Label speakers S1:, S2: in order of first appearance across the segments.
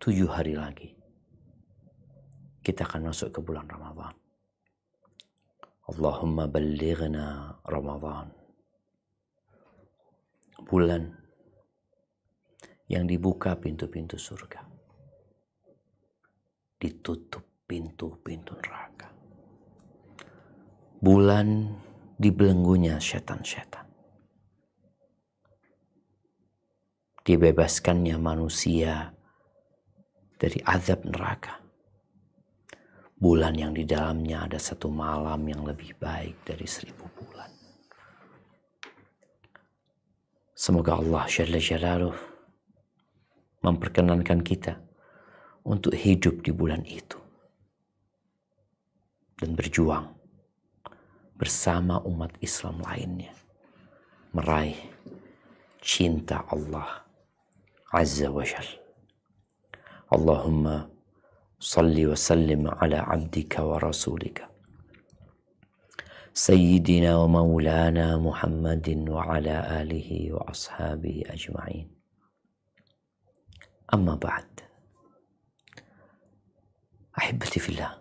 S1: 7 hari lagi kita akan masuk ke bulan Ramadan. Allahumma ballighna Ramadan. Bulan yang dibuka pintu-pintu surga, ditutup pintu-pintu neraka. Bulan dibelenggunya setan-setan. Dibebaskannya manusia dari azab neraka. Bulan yang di dalamnya ada satu malam yang lebih baik dari 1000 bulan. Semoga Allah Jalla Jalaluh memperkenankan kita untuk hidup di bulan itu dan berjuang bersama umat Islam lainnya meraih cinta Allah Azza wa Jalla. Allahumma salli wa sallim ala abdika wa rasulika Sayyidina wa maulana Muhammadin wa ala alihi wa ashabihi ajma'in. Amma ba'd. Ahibati fillah.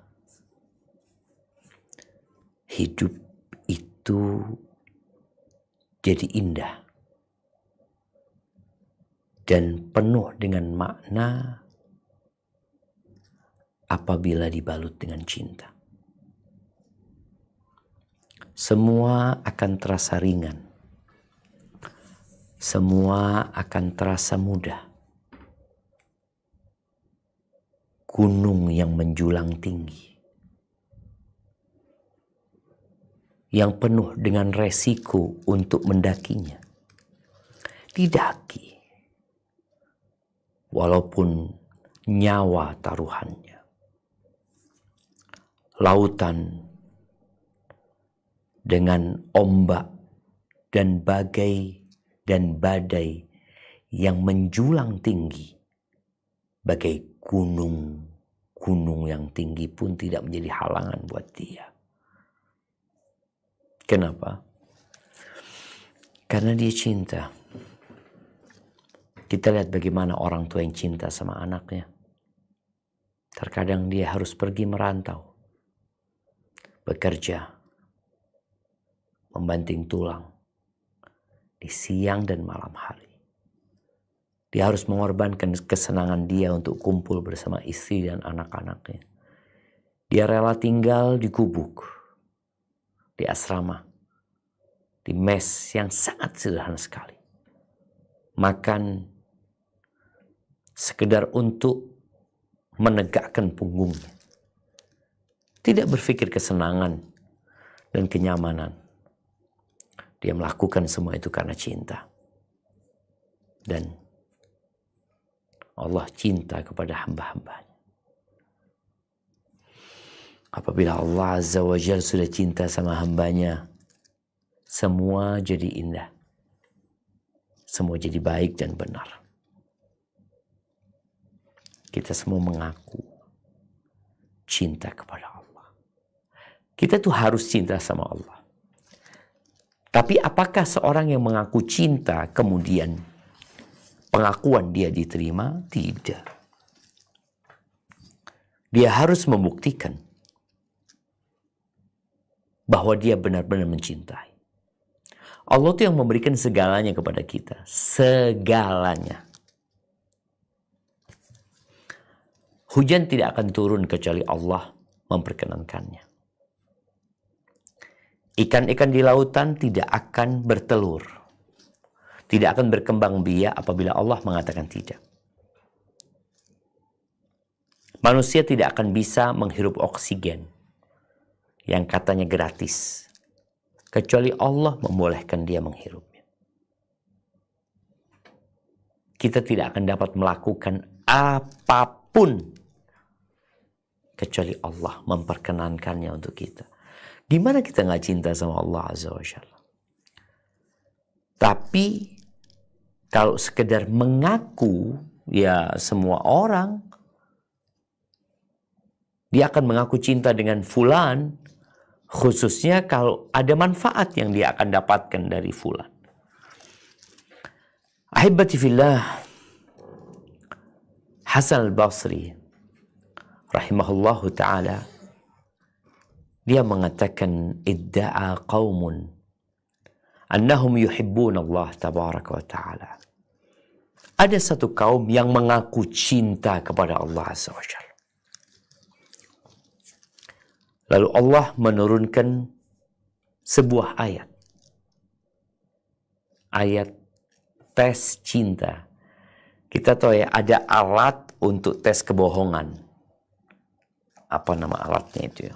S1: Hidup itu jadi indah dan penuh dengan makna apabila dibalut dengan cinta. Semua akan terasa ringan. Semua akan terasa mudah. Gunung yang menjulang tinggi, yang penuh dengan resiko untuk mendakinya, didaki walaupun nyawa taruhannya. Lautan dengan ombak dan bagai dan badai yang menjulang tinggi, bagai gunung yang tinggi pun tidak menjadi halangan buat dia. Kenapa? Karena dia cinta. Kita lihat bagaimana orang tua yang cinta sama anaknya. Terkadang dia harus pergi merantau, bekerja, membanting tulang di siang dan malam hari. Dia harus mengorbankan kesenangan dia untuk kumpul bersama istri dan anak-anaknya. Dia rela tinggal di gubuk, di asrama, di mes yang sangat sederhana sekali. Makan sekedar untuk menegakkan punggungnya. Tidak berpikir kesenangan dan kenyamanan. Dia melakukan semua itu karena cinta. Dan Allah cinta kepada hamba-hambanya. Apabila Allah Azza wa Jalla sudah cinta sama hambanya, semua jadi indah. Semua jadi baik dan benar. Kita semua mengaku cinta kepada Allah. Kita tuh harus cinta sama Allah. Tapi apakah seorang yang mengaku cinta kemudian pengakuan dia diterima? Tidak. Dia harus membuktikan bahwa dia benar-benar mencintai. Allah itu yang memberikan segalanya kepada kita. Segalanya. Hujan tidak akan turun kecuali Allah memperkenankannya. Ikan-ikan di lautan tidak akan bertelur. Tidak akan berkembang biak apabila Allah mengatakan tidak. Manusia tidak akan bisa menghirup oksigen yang katanya gratis, kecuali Allah membolehkan dia menghirupnya. Kita tidak akan dapat melakukan apapun kecuali Allah memperkenankannya untuk kita. Gimana kita nggak cinta sama Allah Azza wa Jalla? Tapi kalau sekedar mengaku, ya semua orang, dia akan mengaku cinta dengan fulan, khususnya kalau ada manfaat yang dia akan dapatkan dari fulan. Ahibati fillah, Hasan al-Basri rahimahullahu ta'ala, dia mengatakan, idda'a qaumun annahum yuhibbun Allah tabaraka wa ta'ala. Ada satu kaum yang mengaku cinta kepada Allah Azza wa Jalla. Lalu Allah menurunkan sebuah ayat. Ayat tes cinta. Kita tahu ya, ada alat untuk tes kebohongan. Apa nama alatnya itu ya?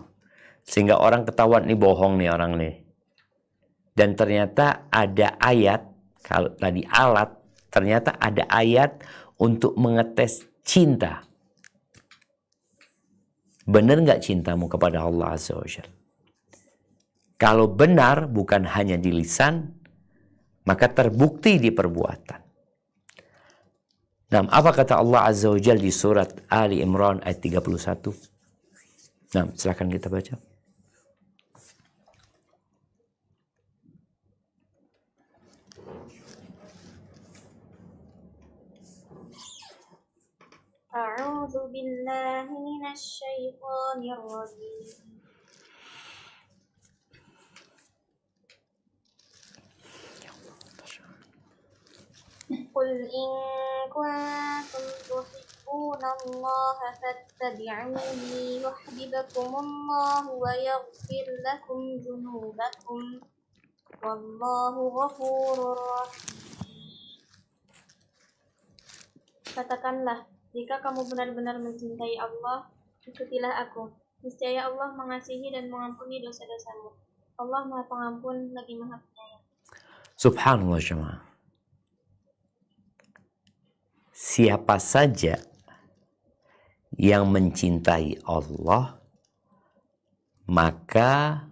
S1: Sehingga orang ketahuan nih bohong nih orang nih. Dan ternyata ada ayat, kalau tadi alat, ternyata ada ayat untuk mengetes cinta. Benar nggak cintamu kepada Allah Azza wa Jalla? Kalau benar bukan hanya di lisan, maka terbukti di perbuatan. Nah, apa kata Allah Azza wa Jalla di surat Ali Imran ayat 31? Nah, silakan kita baca.
S2: A'udzu billahi minasy syaithanir rajim. Qul in kuntum tuhibbunallaha fattabi'uni yuhibbukumullahu wa yaghfir lakum dzunubakum wallahu ghafurur rahim. Katakanlah, jika kamu benar-benar mencintai Allah, ikutilah aku. Niscaya Allah mengasihi dan mengampuni dosa-dosamu. Allah Maha Pengampun lagi Maha Penyayang.
S1: Subhanallah jemaah. Siapa saja yang mencintai Allah, maka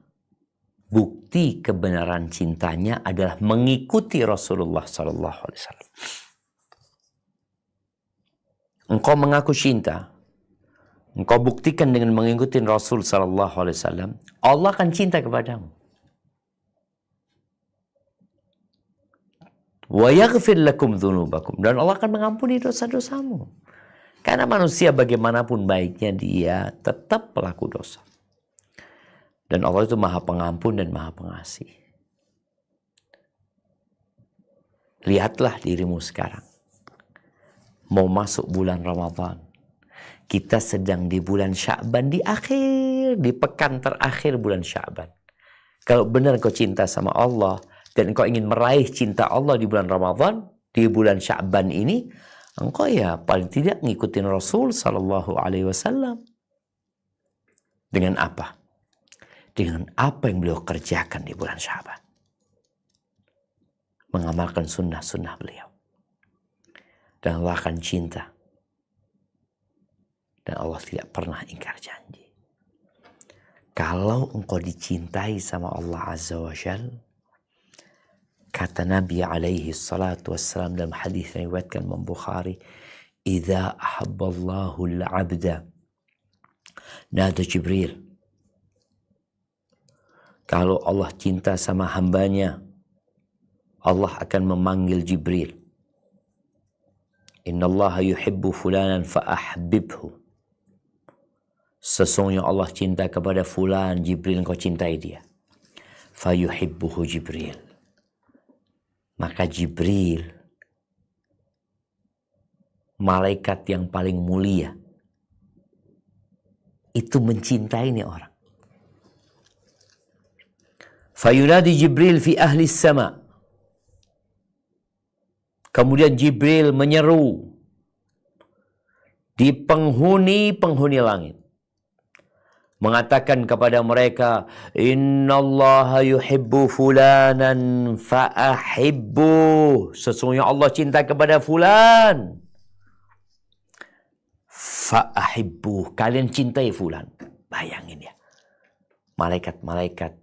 S1: bukti kebenaran cintanya adalah mengikuti Rasulullah sallallahu alaihi wasallam. Engkau mengaku cinta, engkau buktikan dengan mengikuti Rasul sallallahu alaihi wasallam, Allah akan cinta kepadamu. Wa yaghfir lakum dzunubakum, dan Allah akan mengampuni dosa-dosamu. Karena manusia bagaimanapun baiknya dia tetap pelaku dosa. Dan Allah itu Maha Pengampun dan Maha Pengasih. Lihatlah dirimu sekarang. Mau masuk bulan Ramadan. Kita sedang di bulan Sya'ban, di pekan terakhir bulan Sya'ban. Kalau benar kau cinta sama Allah dan engkau ingin meraih cinta Allah di bulan Ramadan, di bulan Sya'ban ini, engkau ya paling tidak ngikutin Rasul sallallahu alaihi wasallam. Dengan apa? Dengan apa yang beliau kerjakan di bulan Sya'ban. Mengamalkan sunnah-sunnah beliau. Dan Allah akan cinta. Dan Allah tidak pernah ingkar janji. Kalau engkau dicintai sama Allah Azza wa Jalla, kata Nabi alaihi salatu wassalam dalam hadis yang diriwayatkan Imam Bukhari, "Idza ahabballahu al-'abda nada Jibril." Kalau Allah cinta sama hambanya, Allah akan memanggil Jibril. Innallaha yuhibbu fulanan fa'ahbibhu. Sesungguhnya Allah cinta kepada fulan, Jibril engkau cintai dia. Fayuhibbuhu Jibril. Maka Jibril, malaikat yang paling mulia, itu mencintai ini orang. Fayunadi Jibril fi ahli sama. Kemudian Jibril menyeru di penghuni langit. Mengatakan kepada mereka, "Innallaha yuhibbu fulanan fa'ahibbu." Sesungguhnya Allah cinta kepada fulan. Fa'ahibbu. Kalian cintai fulan. Bayangin ya. Malaikat-malaikat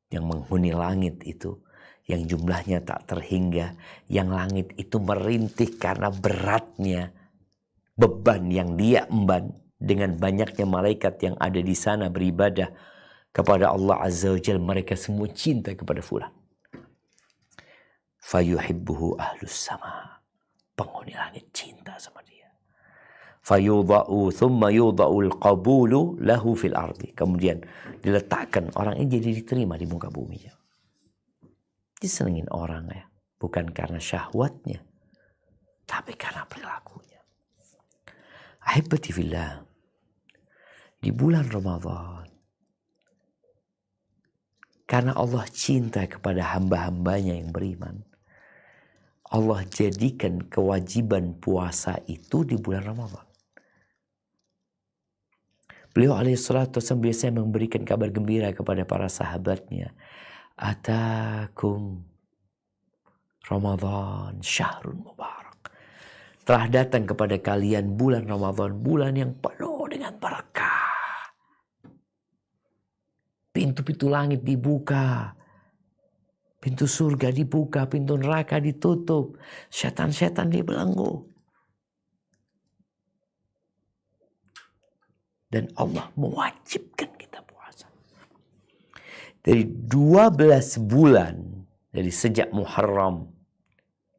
S1: yang menghuni langit itu, yang jumlahnya tak terhingga, yang langit itu merintih karena beratnya beban yang dia emban dengan banyaknya malaikat yang ada di sana beribadah kepada Allah Azza wa Jalla. Mereka semua cinta kepada fulan. Fayuhibbuhu ahlus sama. Penghuni langit cinta sama dia. Fayudha'u thumma yudha'ul qabulu lahu fil ardi. Kemudian diletakkan, orang ini jadi diterima di muka bumi. Disenengin orang ya, bukan karena syahwatnya, tapi karena perilakunya. Ahibati fillah, di bulan Ramadan, karena Allah cinta kepada hamba-hambanya yang beriman, Allah jadikan kewajiban puasa itu di bulan Ramadan. Beliau alaihissalatu wassalam biasanya memberikan kabar gembira kepada para sahabatnya. Atakum Ramadan syahrun mubarak. Telah datang kepada kalian bulan Ramadan, bulan yang penuh dengan berkah. Pintu-pintu langit dibuka. Pintu surga dibuka, pintu neraka ditutup. Setan-setan dibelenggu. Dan Allah mewajibkan kita puasa. Dari 12 bulan, dari sejak Muharram,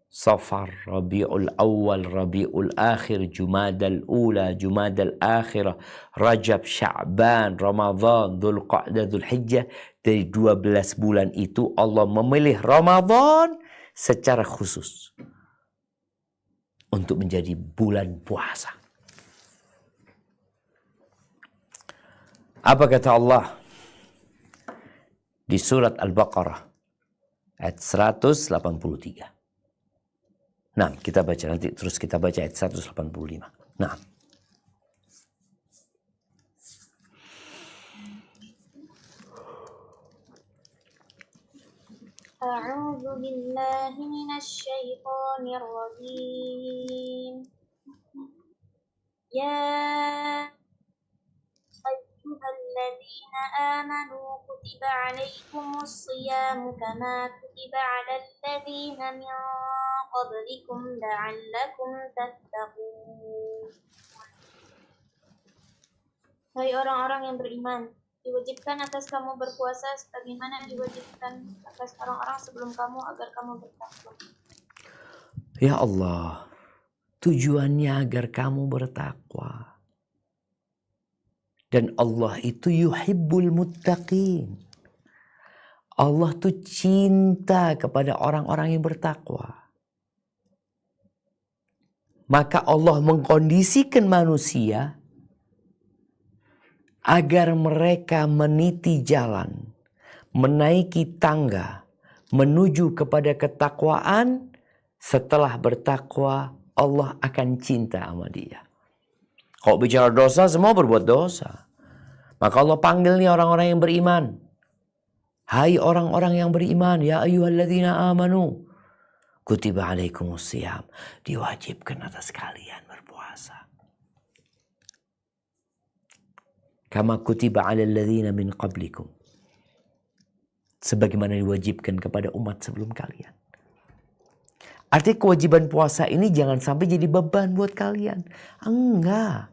S1: Safar, Rabiul Awal, Rabiul Akhir, Jumadal Ula, Jumadal Akhirah, Rajab, Sya'ban, Ramadan, Dzulqa'dah, Dzulhijjah. Dari 12 bulan itu Allah memilih Ramadan secara khusus untuk menjadi bulan puasa. Apa kata Allah di surat Al-Baqarah ayat 183. Nah, kita baca nanti terus kita baca ayat 185. Nah.
S2: A'udzu billahi minasy syaithanir rajim. Ya ayyuhalladzina amanu kutiba 'alaikumus shiyamu kama kutiba 'alal ladzina min qablikum la'allakum tattaqun. Hai orang-orang yang beriman, diwajibkan atas kamu berpuasa sebagaimana diwajibkan atas orang-orang sebelum kamu agar kamu bertakwa.
S1: Ya Allah, tujuannya agar kamu bertakwa. Dan Allah itu yuhibbul muttaqin. Allah tuh cinta kepada orang-orang yang bertakwa. Maka Allah mengkondisikan manusia agar mereka meniti jalan, menaiki tangga, menuju kepada ketakwaan. Setelah bertakwa, Allah akan cinta sama dia. Kalau bicara dosa, semua berbuat dosa. Maka Allah panggil nih orang-orang yang beriman. Hai orang-orang yang beriman, ya ayyuhalladzina amanu, kutiba alaikumus syiyam. Diwajibkan atas kalian berpuasa. Kama kutiba alal ladzina min qablikum. Sebagaimana diwajibkan kepada umat sebelum kalian. Artinya kewajiban puasa ini jangan sampai jadi beban buat kalian. Enggak.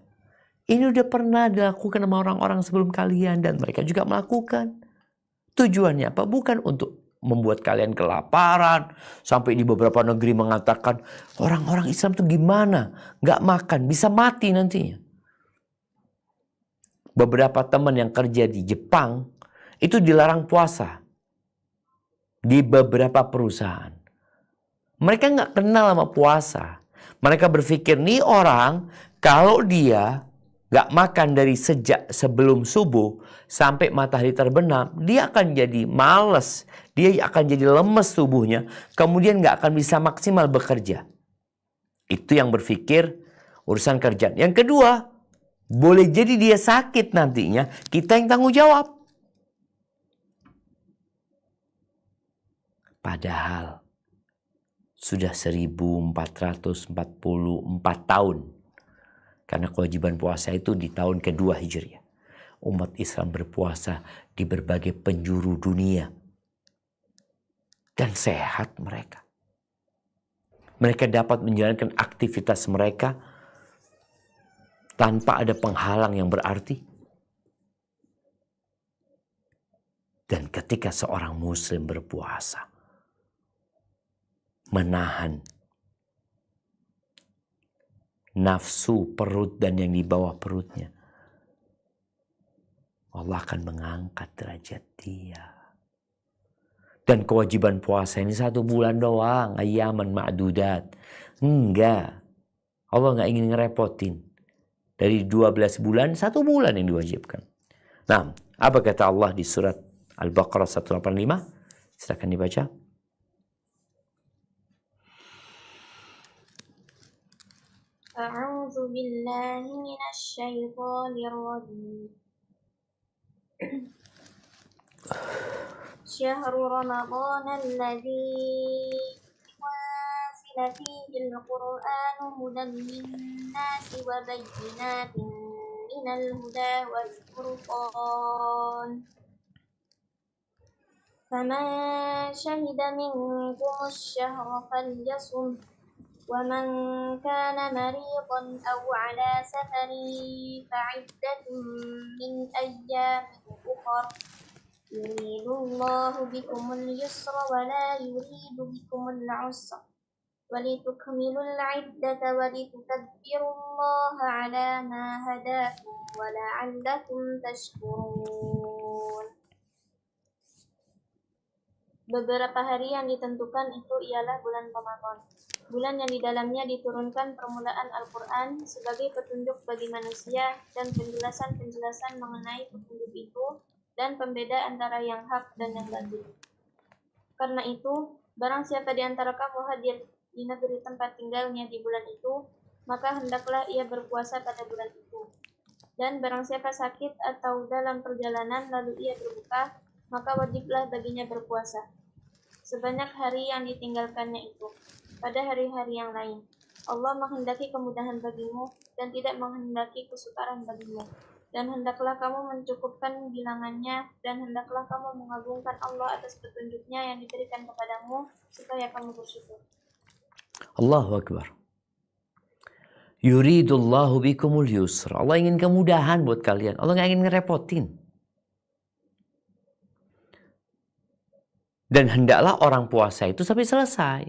S1: Ini udah pernah dilakukan sama orang-orang sebelum kalian dan mereka juga melakukan. Tujuannya apa? Bukan untuk membuat kalian kelaparan. Sampai di beberapa negeri mengatakan orang-orang Islam tuh gimana? Nggak makan, bisa mati nantinya. Beberapa teman yang kerja di Jepang itu dilarang puasa di beberapa perusahaan. Mereka nggak kenal sama puasa. Mereka berpikir nih orang kalau dia nggak makan dari sejak sebelum subuh sampai matahari terbenam, dia akan jadi males, dia akan jadi lemes tubuhnya, kemudian nggak akan bisa maksimal bekerja. Itu yang berpikir urusan kerjaan. Yang kedua, boleh jadi dia sakit nantinya, kita yang tanggung jawab. Padahal sudah 1444 tahun. Karena kewajiban puasa itu di tahun kedua Hijriah. Umat Islam berpuasa di berbagai penjuru dunia. Dan sehat mereka. Mereka dapat menjalankan aktivitas mereka tanpa ada penghalang yang berarti. Dan ketika seorang muslim berpuasa, menahan nafsu, perut, dan yang di bawah perutnya. Allah akan mengangkat derajat dia. Dan kewajiban puasa ini 1 bulan doang, ayyaman ma'dudat. Enggak. Allah nggak ingin ngerepotin. Dari 12 bulan, 1 bulan yang diwajibkan. Nah, apa kata Allah di surat Al-Baqarah 185? Silakan dibaca.
S2: A'udzu billahi minasy syaithanir rajim. Syahrul Ramadan alladzi unzila fihi al-Qur'anu hudan lin-nasi wa bayyinatin minal huda wal furqan. Faman syahida minkum asy-syahra falyasum. ومن كان مريضا أو على سفر فعدة من أيام أخر يريد الله بكم اليسر ولا يريد بكم العسر ولتكملوا العدة ولتكبروا الله على ما هداكم ولعلكم تشكرون. Beberapa hari yang ditentukan itu ialah bulan Ramadan, bulan yang di dalamnya diturunkan permulaan Al-Quran sebagai petunjuk bagi manusia dan penjelasan-penjelasan mengenai petunjuk itu dan pembeda antara yang hak dan yang batil. Karena itu, barang siapa di antara kamu hadir di negeri tempat tinggalnya di bulan itu, maka hendaklah ia berpuasa pada bulan itu. Dan barang siapa sakit atau dalam perjalanan lalu ia berbuka, maka wajiblah baginya berpuasa sebanyak hari yang ditinggalkannya itu pada hari-hari yang lain. Allah menghendaki kemudahan bagimu dan tidak menghendaki kesukaran bagimu. Dan hendaklah kamu mencukupkan bilangannya dan hendaklah kamu mengagungkan Allah atas petunjuknya yang diberikan kepadamu supaya kamu bersyukur.
S1: Allahu Akbar. Yuridullahu bikumul yusra. Allah ingin kemudahan buat kalian. Allah nggak ingin ngerepotin. Dan hendaklah orang puasa itu sampai selesai.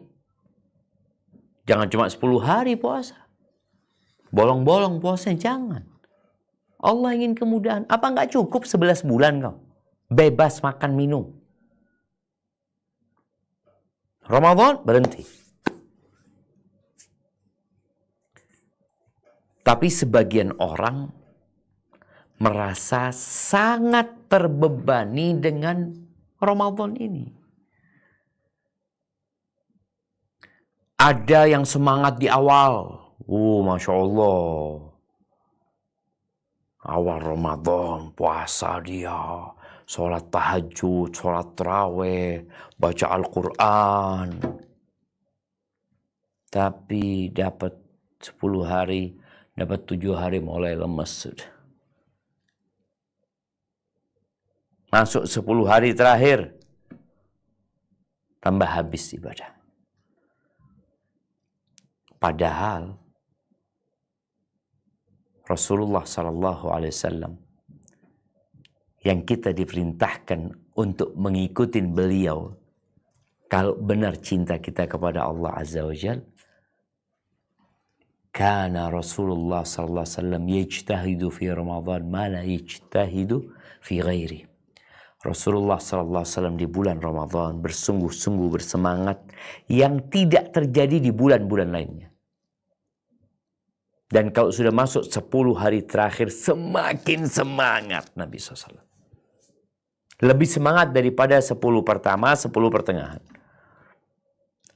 S1: Jangan cuma 10 hari puasa. Bolong-bolong puasa, jangan. Allah ingin kemudahan. Apa nggak cukup 11 bulan kau? Bebas makan minum. Ramadan berhenti. Tapi sebagian orang merasa sangat terbebani dengan Ramadan ini. Ada yang semangat di awal. Masya Allah. Awal Ramadan, puasa dia. Sholat tahajud, sholat tarawih, baca Al-Quran. Tapi dapat 10 hari, dapat 7 hari mulai lemes sudah. Masuk 10 hari terakhir, tambah habis ibadah. Padahal Rasulullah SAW yang kita diperintahkan untuk mengikuti beliau, kalau benar cinta kita kepada Allah Azza wa Jal, kana Rasulullah SAW yajtahidu fi Ramadan ma la yajtahidu fi ghairi. Rasulullah SAW di bulan Ramadan bersungguh-sungguh bersemangat yang tidak terjadi di bulan-bulan lainnya. Dan kalau sudah masuk 10 hari terakhir, semakin semangat Nabi SAW. Lebih semangat daripada 10 pertama, 10 pertengahan.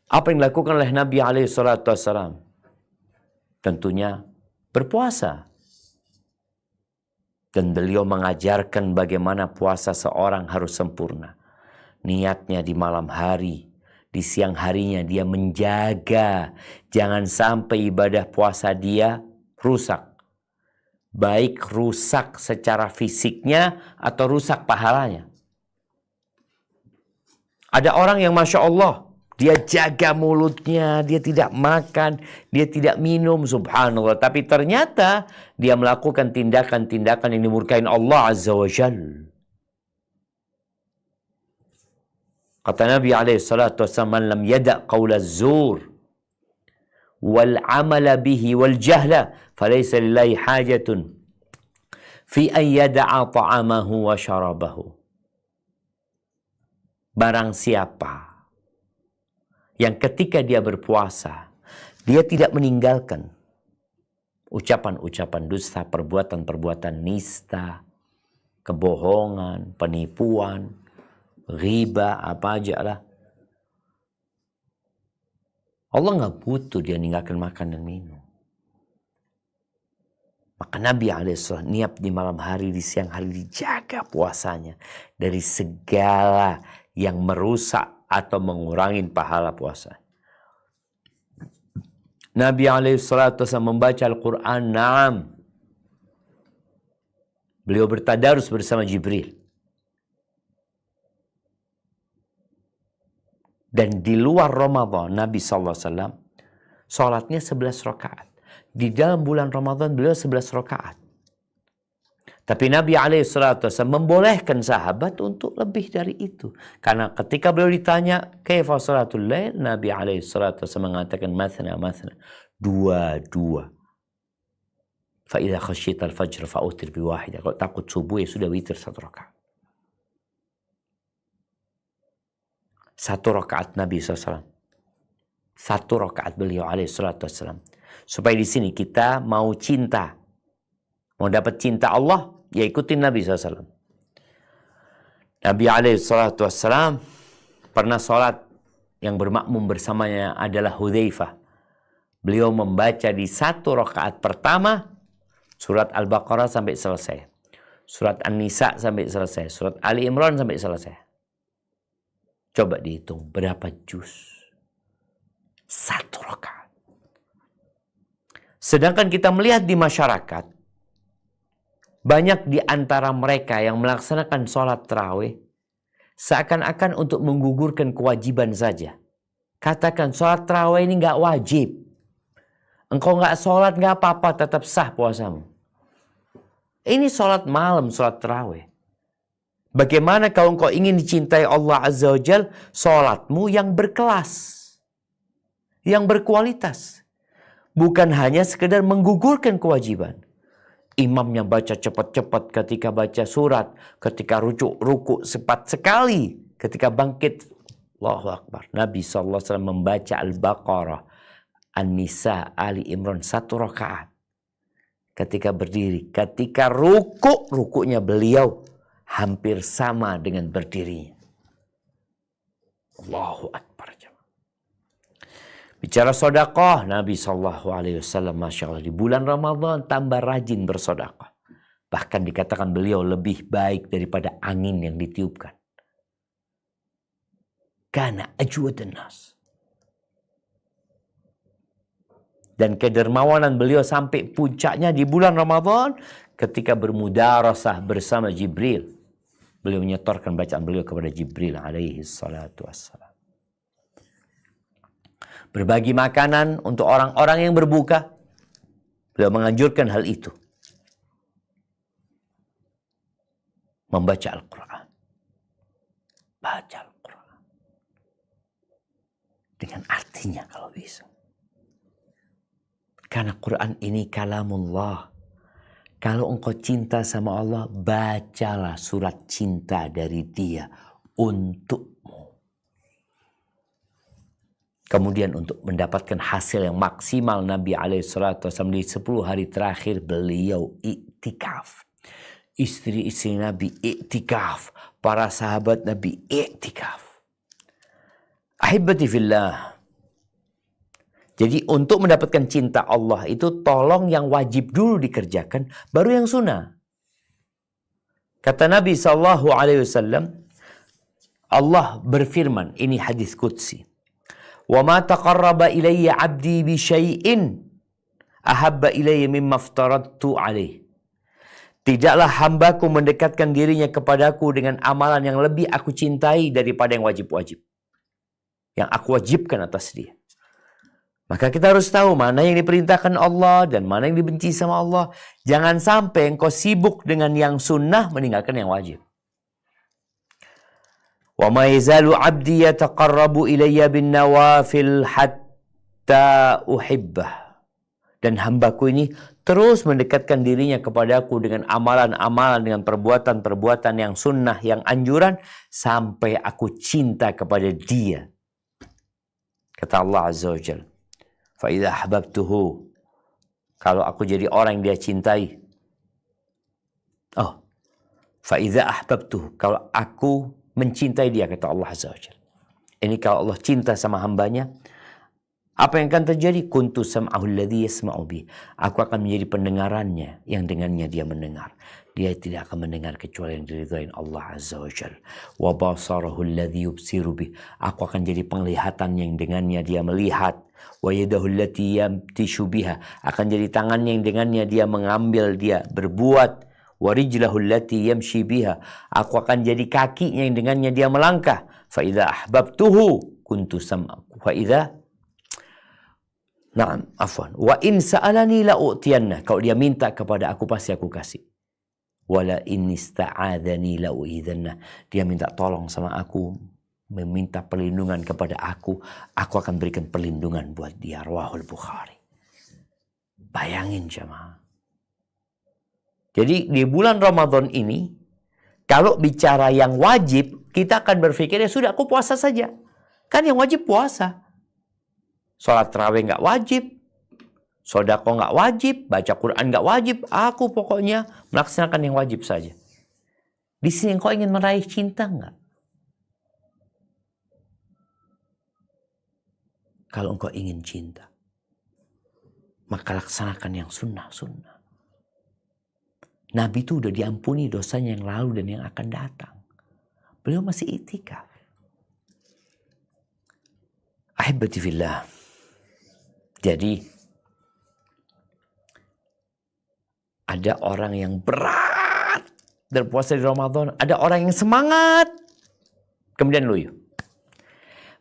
S1: Apa yang dilakukan oleh Nabi SAW? Tentunya berpuasa. Dan beliau mengajarkan bagaimana puasa seorang harus sempurna. Niatnya di malam hari. Di siang harinya dia menjaga. Jangan sampai ibadah puasa dia rusak. Baik rusak secara fisiknya atau rusak pahalanya. Ada orang yang Masya Allah, dia jaga mulutnya, dia tidak makan, dia tidak minum, subhanallah. Tapi ternyata dia melakukan tindakan-tindakan yang dimurkain Allah Azza wa Jal. Kata Nabi SAW, man lam yada' qawla zur wal amala bihi wal jahla falaysa lillahi hajatun fi an yada'a ta'amahu wa syarabahu. Barang siapa yang ketika dia berpuasa, dia tidak meninggalkan ucapan-ucapan dusta, perbuatan-perbuatan nista, kebohongan, penipuan, riba, apa aja lah. Allah nggak butuh dia ninggalkan makan dan minum. Maka Nabi alaihissalam niat di malam hari, di siang hari dijaga puasanya dari segala yang merusak atau mengurangi pahala puasa. Nabi alaihissalam membaca Al-Quran, na'am. Beliau bertadarus bersama Jibril. Dan di luar Ramadan, Nabi SAW sholatnya 11 rakaat. Di dalam bulan Ramadan beliau 11 rakaat. Tapi Nabi SAW membolehkan sahabat untuk lebih dari itu. Karena ketika beliau ditanya, kaifa salatul lail? Nabi SAW mengatakan, mathna, mathna. Dua. Fa'idha khasyita al-fajr fa'utir biwahidah. Kalau takut subuh ya sudah witir 1 rakaat. 1 rakaat Nabi SAW. 1 rakaat beliau alaihissalam. Supaya di sini kita mau cinta. Mau dapat cinta Allah, ya ikutin Nabi SAW. Nabi alaihissalam pernah sholat yang bermakmum bersamanya adalah Hudzaifah. Beliau membaca di 1 rakaat pertama surat Al-Baqarah sampai selesai. Surat An-Nisa sampai selesai. Surat Ali Imran sampai selesai. Coba dihitung berapa juz. 1 rakaat. Sedangkan kita melihat di masyarakat, banyak di antara mereka yang melaksanakan sholat tarawih seakan-akan untuk menggugurkan kewajiban saja. Katakan sholat tarawih ini nggak wajib. Engkau nggak sholat nggak apa-apa, tetap sah puasamu. Ini sholat malam, sholat tarawih. Bagaimana kalau engkau ingin dicintai Allah Azza wa Jal, sholatmu yang berkelas, yang berkualitas. Bukan hanya sekedar menggugurkan kewajiban. Imamnya baca cepat-cepat ketika baca surat, ketika ruku cepat sekali, ketika bangkit, Allahu Akbar. Nabi SAW membaca Al-Baqarah, An-Nisa, Ali Imran 1 rakaat. Ketika berdiri, ketika rukunya beliau hampir sama dengan berdirinya. Allahu Akbar. Bicara sedekah, Nabi SAW, Masya Allah, di bulan Ramadan tambah rajin bersedekah. Bahkan dikatakan beliau lebih baik daripada angin yang ditiupkan. Kana ajwadan nas. Dan kedermawanan beliau sampai puncaknya di bulan Ramadan ketika bermudarasah bersama Jibril. Beliau menyetorkan bacaan beliau kepada Jibril alaihi salatu wassalam. Berbagi makanan untuk orang-orang yang berbuka. Beliau menganjurkan hal itu. Membaca Al-Quran. Baca Al-Quran. Dengan artinya kalau bisa. Karena Quran ini kalamullah. Kalau engkau cinta sama Allah, bacalah surat cinta dari Dia untukmu. Kemudian untuk mendapatkan hasil yang maksimal, Nabi SAW di 10 hari terakhir beliau iktikaf. Istri-istri Nabi iktikaf. Para sahabat Nabi iktikaf. Ahibati fillah. Jadi untuk mendapatkan cinta Allah itu tolong yang wajib dulu dikerjakan, baru yang sunnah. Kata Nabi SAW, Allah berfirman, ini hadis qudsi. وَمَا تَقَرَّبَ إِلَيَّ عَبْدِي بِشَيْءٍ أَحَبَّ إِلَيَّ مِمَّا افْتَرَضْتُ عَلَيْهِ. Tidaklah hambaku mendekatkan dirinya kepadaku dengan amalan yang lebih aku cintai daripada yang wajib-wajib. Yang aku wajibkan atas dia. Maka kita harus tahu mana yang diperintahkan Allah dan mana yang dibenci sama Allah. Jangan sampai engkau sibuk dengan yang sunnah meninggalkan yang wajib. وَمَا يَزَالُ عَبْدِي يَتَقَرَّبُ إِلَيَّ بِالنَّوَافِلِ حَتَّى hatta uhibbah. Dan hambaku ini terus mendekatkan dirinya kepadaku dengan amalan-amalan, dengan perbuatan-perbuatan yang sunnah, yang anjuran, sampai aku cinta kepada dia. Kata Allah Azza wa Jalla, fa idza ahbabtuhu, kalau aku jadi orang yang dia cintai. Oh, fa idza ahbabtuhu, kalau aku mencintai dia, kata Allah Azza wa Jalla. Ini kalau Allah cinta sama hambanya, apa yang akan terjadi? Kuntu sam'ahu alladhi yasma'u bih. Aku akan menjadi pendengarannya yang dengannya dia mendengar. Dia tidak akan mendengar kecuali yang diridhoin Allah Azza wa Jalla. Wa basarahu alladhi yubsiru bih. Aku akan jadi penglihatan yang dengannya dia melihat. Wa yadahu allati yamtishu biha. Akan jadi tangannya yang dengannya dia mengambil, dia berbuat. Wa rijlahu allati yamshi biha. Aku akan jadi kakinya yang dengannya dia melangkah. Fa idza ahbabtuhu kuntu sam'ahu. Fa idza Naam, afwan. Wa in sa'alani la u'tiyanna. Kalau dia minta kepada aku, pasti aku kasih. Wala in ista'adhani la u'idhanna. Dia minta tolong sama aku, meminta perlindungan kepada aku akan berikan perlindungan buat dia. Rawahul Bukhari. Bayangin jemaah. Jadi di bulan Ramadan ini, kalau bicara yang wajib, kita akan berpikir, ya sudah, aku puasa saja. Kan yang wajib puasa. Sholat tarawih nggak wajib, sedekah nggak wajib, baca Quran nggak wajib. Aku pokoknya melaksanakan yang wajib saja. Di sini engkau ingin meraih cinta nggak? Kalau engkau ingin cinta, maka laksanakan yang sunnah-sunnah. Nabi itu udah diampuni dosanya yang lalu dan yang akan datang. Beliau masih i'tikaf. Ahibati fillah. Jadi ada orang yang berat berpuasa di Ramadan, ada orang yang semangat kemudian loyo.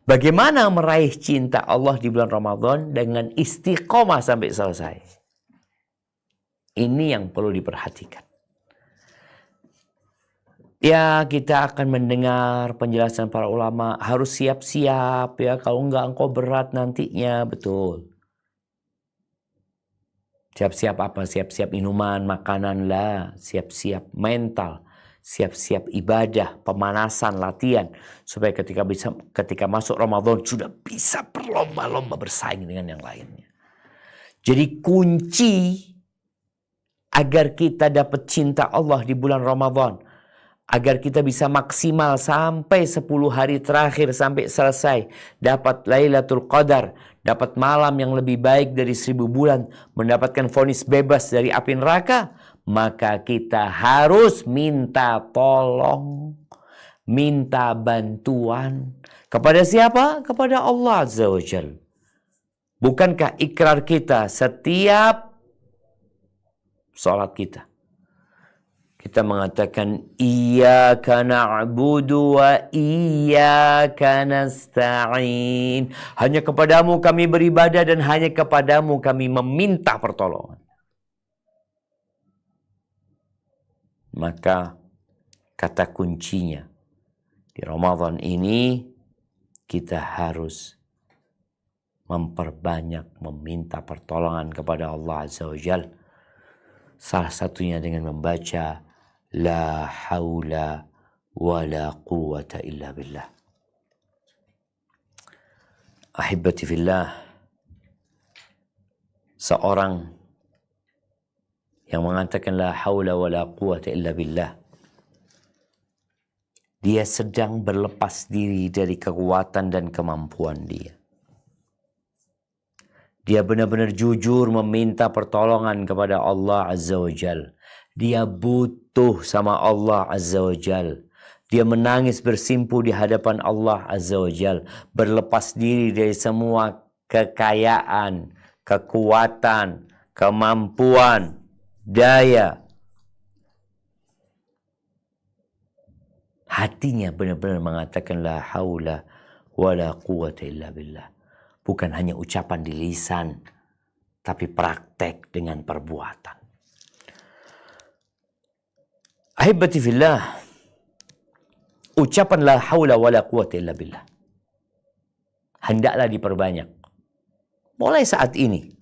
S1: Bagaimana meraih cinta Allah di bulan Ramadan dengan istiqomah sampai selesai? Ini yang perlu diperhatikan. Ya, kita akan mendengar penjelasan para ulama, harus siap-siap ya, kalau enggak engkau berat nantinya, betul. Siap-siap apa? Siap-siap minuman, makanan lah. Siap-siap mental. Siap-siap ibadah, pemanasan, latihan. Supaya ketika masuk Ramadan sudah bisa berlomba-lomba bersaing dengan yang lainnya. Jadi kunci agar kita dapat cinta Allah di bulan Ramadan, agar kita bisa maksimal sampai 10 hari terakhir sampai selesai, dapat Lailatul Qadar, dapat malam yang lebih baik dari 1000 bulan, mendapatkan vonis bebas dari api neraka, maka kita harus minta tolong, minta bantuan kepada siapa? Kepada Allah Azza wa Jalla. Bukankah ikrar kita setiap sholat kita? Kita mengatakan iyyaka na'budu wa iyyaka nasta'in. Hanya kepadamu kami beribadah dan hanya kepadamu kami meminta pertolongan. Maka kata kuncinya di Ramadan ini kita harus memperbanyak meminta pertolongan kepada Allah Azza wa Jalla. Salah satunya dengan membaca La haula wa la quwata illa billah. Ahibati fillah, seorang yang mengatakan la haula wa la quwata illa billah, dia sedang berlepas diri dari kekuatan dan kemampuan dia. Dia benar-benar jujur meminta pertolongan kepada Allah Azza wa Jal. Dia butuh sama Allah Azza wa Jal. Dia menangis bersimpuh di hadapan Allah Azza wa Jal. Berlepas diri dari semua kekayaan, kekuatan, kemampuan, daya. Hatinya benar-benar mengatakan la haula wa la quwata illa billah. Bukan hanya ucapan di lisan, tapi praktek dengan perbuatan. Ahibati fillah, ucapan la haula wa la quwata illa billah hendaklah diperbanyak. Mulai saat ini,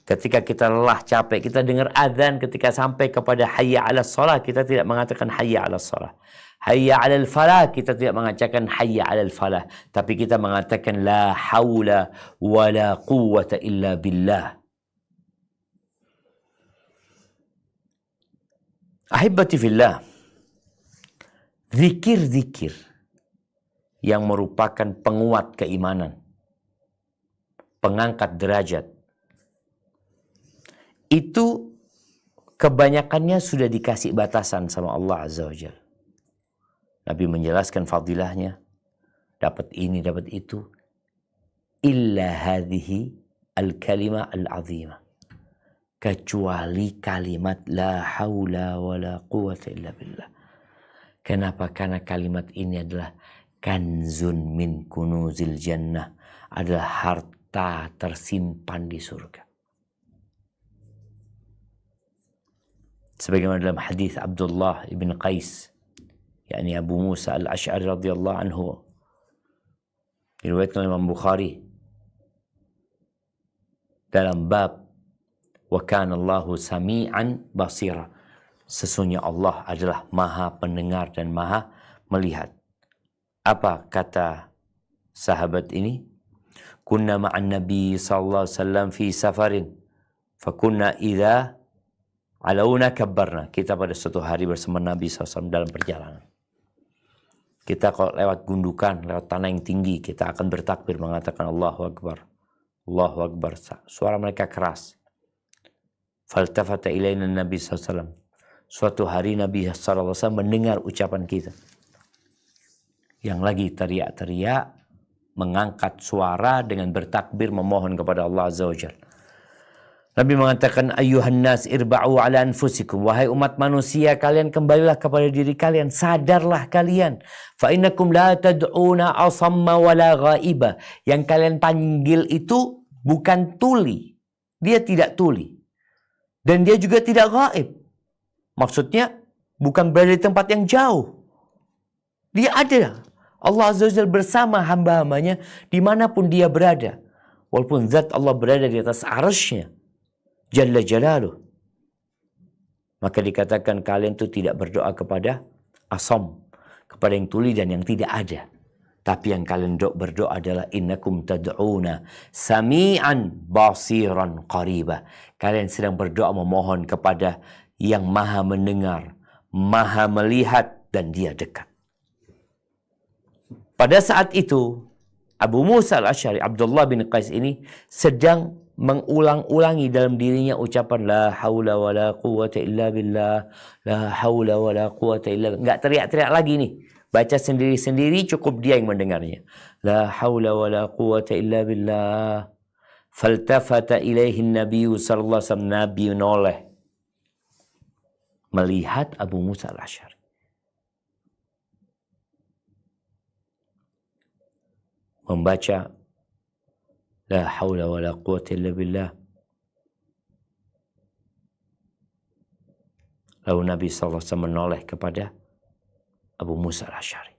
S1: ketika kita lelah, capek, kita dengar azan, ketika sampai kepada hayya 'alas shalah, kita tidak mengatakan hayya 'alas shalah. Hayya 'alal falah, kita tidak mengatakan hayya 'alal falah, tapi kita mengatakan la haula wala quwwata illa billah. Ahibati fillah, zikir-zikir yang merupakan penguat keimanan, pengangkat derajat, itu kebanyakannya sudah dikasih batasan sama Allah Azza wa Jalla. Nabi menjelaskan fadilahnya, dapat ini, dapat itu. Illa hadhihi al-kalimah al-azimah. Kecuali kalimat la haula wa la quwwata illa billah. Kenapa? Karena kalimat ini adalah kanzun min kunuzil jannah. Adalah harta tersimpan di surga. Sebagaimana dalam hadis Abdullah ibn Qais, yakni Abu Musa al-Ash'ari radhiyallahu anhu, diriwayatkan oleh Imam Bukhari dalam bab wa kana Allahu sami'an basira. Sesungguhnya Allah adalah maha pendengar dan maha melihat. Apa kata sahabat ini? Kunna ma'an Nabi sallallahu alaihi wasallam fi safarin fakunna idza alauna kabbarna. Kita pada suatu hari bersama Nabi SAW dalam perjalanan. Kita kalau lewat gundukan, lewat tanah yang tinggi, kita akan bertakbir mengatakan Allahu Akbar. Allahu Akbar. Suara mereka keras. Faltafata ilaina Nabi SAW. Suatu hari Nabi SAW mendengar ucapan kita. Yang lagi teriak-teriak, mengangkat suara dengan bertakbir memohon kepada Allah Azza wa Jalla. Nabi mengatakan, Ayyuhan nas irba'u ala anfusikum. Wahai umat manusia, kalian kembalilah kepada diri kalian. Sadarlah kalian. Fa innakum la tad'una asamma wala ghaiba. Yang kalian panggil itu bukan tuli. Dia tidak tuli. Dan dia juga tidak gaib. Maksudnya bukan berada di tempat yang jauh. Dia ada. Allah Azza wa Jalla bersama hamba-hambanya dimanapun dia berada. Walaupun zat Allah berada di atas arsy-Nya. Jalla Jalaluh. Maka dikatakan kalian itu tidak berdoa kepada asam, kepada yang tuli dan yang tidak ada. Tapi yang kalian berdoa adalah innakum tad'una sami'an basiran qariba. Kalian sedang berdoa memohon kepada yang maha mendengar, maha melihat, dan dia dekat. Pada saat itu, Abu Musa al-Ash'ari, Abdullah bin Qais ini sedang mengulang-ulangi dalam dirinya ucapan la haula wa la quwwata illa billah, la haula wa la quwwata illa billah. Enggak teriak-teriak lagi nih. Baca sendiri-sendiri, cukup dia yang mendengarnya. La haula wa la quwwata illa billah. Faltafata ilaihi Nabi sallallahu alaihi wasallam. Nabi noleh melihat Abu Musa al-Ash'ari. Membaca la haula wa la quwwata illa billah. Lalu Nabi SAW menoleh kepada Abu Musa al-Ash'ari.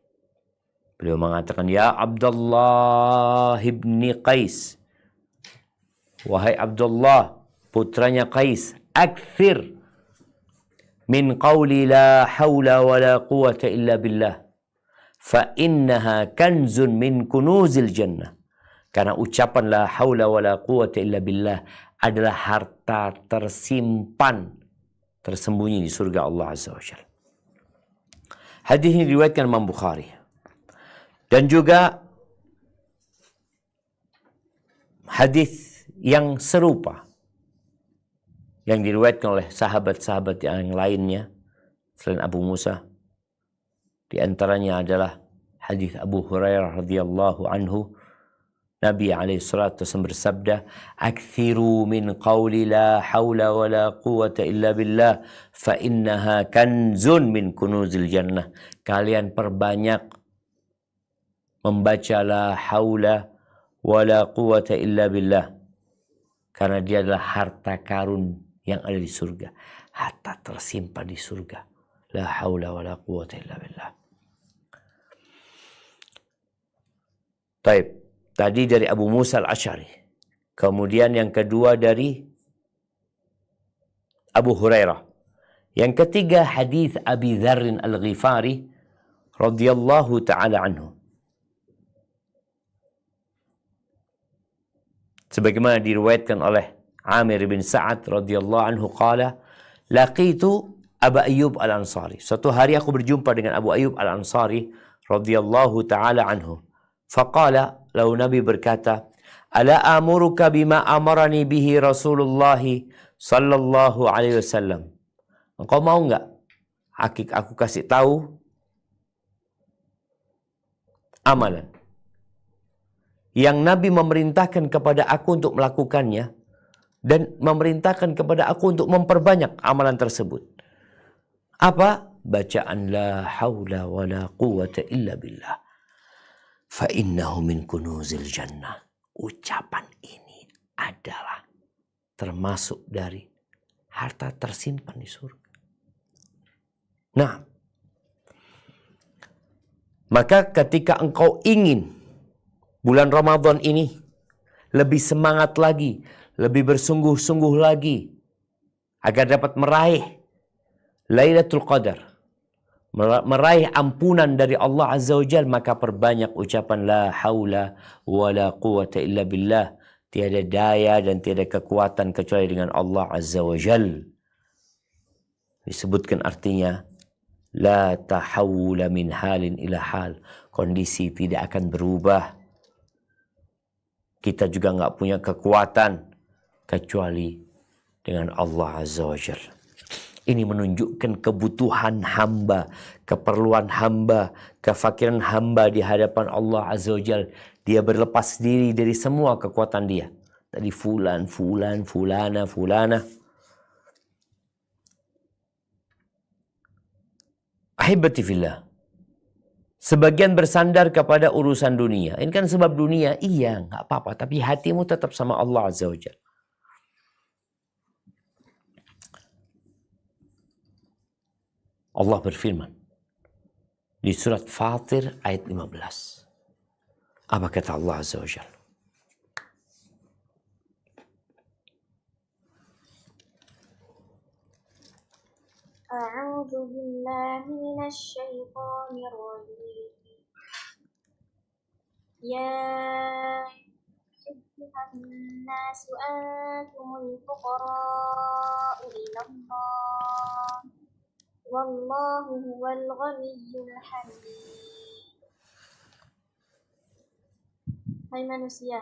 S1: Beliau mengatakan, Ya Abdullah ibni Qais. Wahai Abdullah, putranya Qais. Akthir min qawli la hawla wa la quwwata illa billah. Fa innaha kanzun min kunuzil jannah. Karena ucapan la haula wa la quwwata illa billah adalah harta tersimpan, tersembunyi di surga Allah Azza wa Jalla. Hadis ini diriwayatkan Imam Bukhari. Dan juga hadis yang serupa yang diriwayatkan oleh sahabat-sahabat yang lainnya selain Abu Musa. Di antaranya adalah hadis Abu Hurairah radhiyallahu anhu. Nabi alaihissalatu wasallam bersabda, "Aktsiru min qawli la haula wa la quwwata illa billah, fa innaha kanzun min kunuzil jannah." Kalian perbanyak membaca la haula wa la quwwata illa billah, karena dia adalah harta karun yang ada di surga, harta tersimpan di surga. La haula wa la quwwata illa billah. Taib. Tadi dari Abu Musa al-Ash'ari. Kemudian yang kedua dari Abu Hurairah. Yang ketiga hadis Abi Dzar Al-Ghifari radhiyallahu taala anhu. Sebagaimana diriwayatkan oleh Amir bin Sa'ad radhiyallahu anhu qala laqitu Abu Ayyub Al-Ansari. Suatu hari aku berjumpa dengan Abu Ayyub Al-Ansari radhiyallahu taala anhu. Faqala, lalu Nabi berkata, "Ala amuruka bima amarani bihi Rasulullah sallallahu alaihi wasallam." Engkau mau enggak aku kasih tahu amalan yang Nabi memerintahkan kepada aku untuk melakukannya dan memerintahkan kepada aku untuk memperbanyak amalan tersebut. Apa? Bacaan la haula wa la quwata illa billah. Fa innahu min kunuzil jannah. Ucapan ini adalah termasuk dari harta tersimpan di surga. Nah, maka ketika engkau ingin bulan Ramadan ini lebih semangat lagi, lebih bersungguh-sungguh lagi agar dapat meraih Lailatul Qadar, meraih ampunan dari Allah Azza wa Jalla, maka perbanyak ucapan la haula wa la quwata illa billah. Tiada daya dan tiada kekuatan kecuali dengan Allah Azza wa Jalla. Disebutkan artinya la tahawula min halin ila hal. Kondisi tidak akan berubah. Kita juga nggak punya kekuatan kecuali dengan Allah Azza wa Jalla. Ini menunjukkan kebutuhan hamba, keperluan hamba, kefakiran hamba di hadapan Allah Azza wa Jalla. Dia berlepas diri dari semua kekuatan dia. Tadi fulana. Ahibati fillah. Sebagian bersandar kepada urusan dunia. Ini kan sebab dunia, iya nggak apa-apa. Tapi hatimu tetap sama Allah Azza wa Jalla. Allah berfirman di surat Fatir ayat 15. Apa kata Allah Azza wa Jalla?
S2: A'udzu billahi minasy syaithanir rajim. Ya ayyuhan nasu antumul fuqara'u ila Allah. Wallahu huwal ghaniyyul hamid. Hai manusia,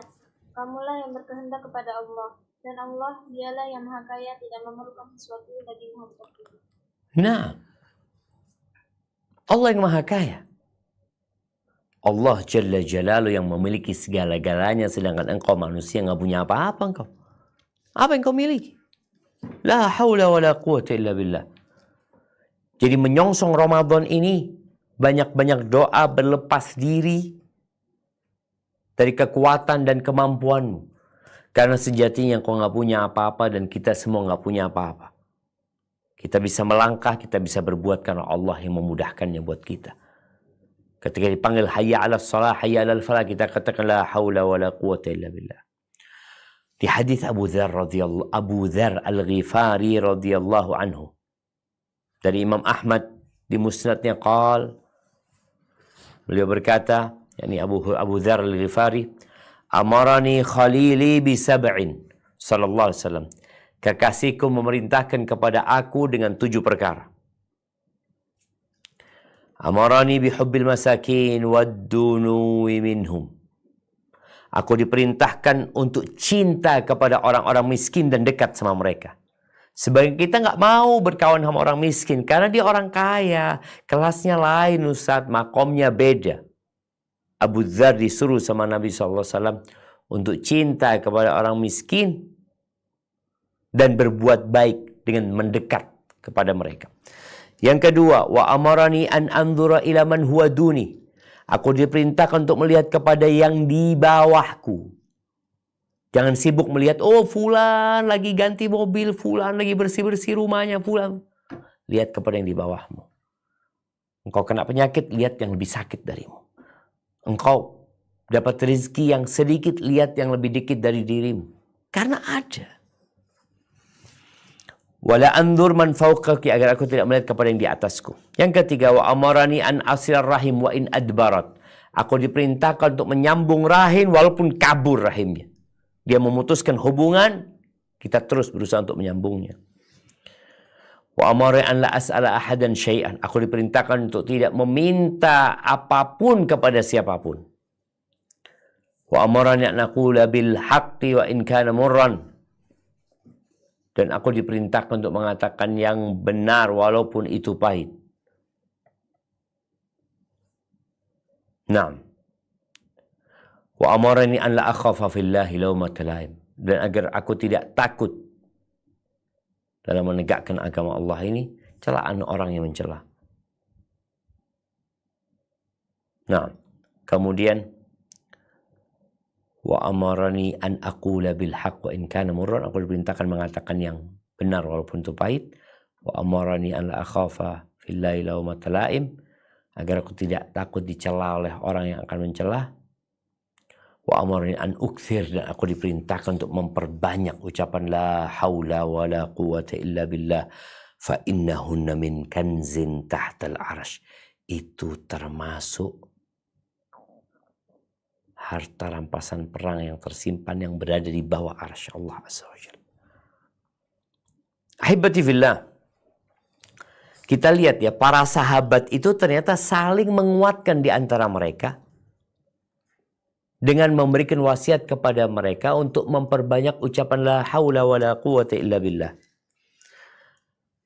S2: kamulah yang berkehendak kepada Allah, dan Allah dialah yang maha kaya, tidak memerlukan sesuatu dari hamba.
S1: Nah, Allah yang maha kaya. Allah Jalla Jalaluhu yang memiliki segala-galanya, sedangkan engkau manusia nggak punya apa-apa engkau. Apa yang kau miliki? La haula wa la quwata illa billah. Jadi menyongsong Ramadan ini, banyak-banyak doa berlepas diri dari kekuatan dan kemampuanmu. Karena sejatinya kau nggak punya apa-apa dan kita semua nggak punya apa-apa. Kita bisa melangkah, kita bisa berbuat karena Allah yang memudahkannya buat kita. Ketika dipanggil hayya 'alas shalah, hayya 'alal falah, kita katakan la haula wa la quwata illa billah. Di hadis Abu Dzar Al-Ghifari radhiyallahu anhu. Dari Imam Ahmad di musnadnya qal, beliau berkata, yakni Abu Dzar Al-Ghifari, amarani khalili bi sab'in sallallahu alaihi wasallam. Kekasihku memerintahkan kepada aku dengan 7 perkara. Amarani bi hubbil masakin wad dunuwi minhum. Aku diperintahkan untuk cinta kepada orang-orang miskin dan dekat sama mereka. Sebagian kita nggak mau berkawan sama orang miskin karena dia orang kaya, kelasnya lain Ustaz, makomnya beda. Abu Dzar disuruh sama Nabi SAW untuk cinta kepada orang miskin dan berbuat baik dengan mendekat kepada mereka. Yang kedua, wa amarani an anzura ila man huwa duni. Aku diperintahkan untuk melihat kepada yang di bawahku. Jangan sibuk melihat, oh fulan lagi ganti mobil, fulan lagi bersih-bersih rumahnya, fulan. Lihat kepada yang di bawahmu. Engkau kena penyakit, lihat yang lebih sakit darimu. Engkau dapat rezeki yang sedikit, lihat yang lebih dikit dari dirimu. Karena ada. Wala anzur man fawqaki, agar aku tidak melihat kepada yang di atasku. Yang ketiga, wa amarani an asilar rahim wa in adbarat. Aku diperintahkan untuk menyambung rahim walaupun kabur rahimnya. Dia memutuskan hubungan, kita terus berusaha untuk menyambungnya. Wa amarani an la as'ala ahadan syai'an. Aku diperintahkan untuk tidak meminta apapun kepada siapapun. Wa amarani an aqula bil haqqi wa in kana murran. Dan aku diperintahkan untuk mengatakan yang benar walaupun itu pahit. Naam. Wa amarani an la akhafa fillahi lawmata laim. Dan agar aku tidak takut dalam menegakkan agama Allah ini celaan orang yang mencela. Nah, kemudian wa amarani an aqula bil haqq wa in kana murran. Aku diperintahkan mengatakan yang benar walaupun itu pahit. Wa amarani an la akhafa fillahi lawmata laim, agar aku tidak takut dicela oleh orang yang akan mencela. Wa amarani an ukthir, dan aku diperintahkan untuk memperbanyak ucapan la haula wa la quwata illa billah fa innahunna min kanzin tahtal arash. Itu termasuk harta rampasan perang yang tersimpan yang berada di bawah arsy Allah Azza wa Jalla. Ahibati fillah. Kita lihat ya, para sahabat itu ternyata saling menguatkan di antara mereka dengan memberikan wasiat kepada mereka untuk memperbanyak ucapan la haula wa la quwata illa billah.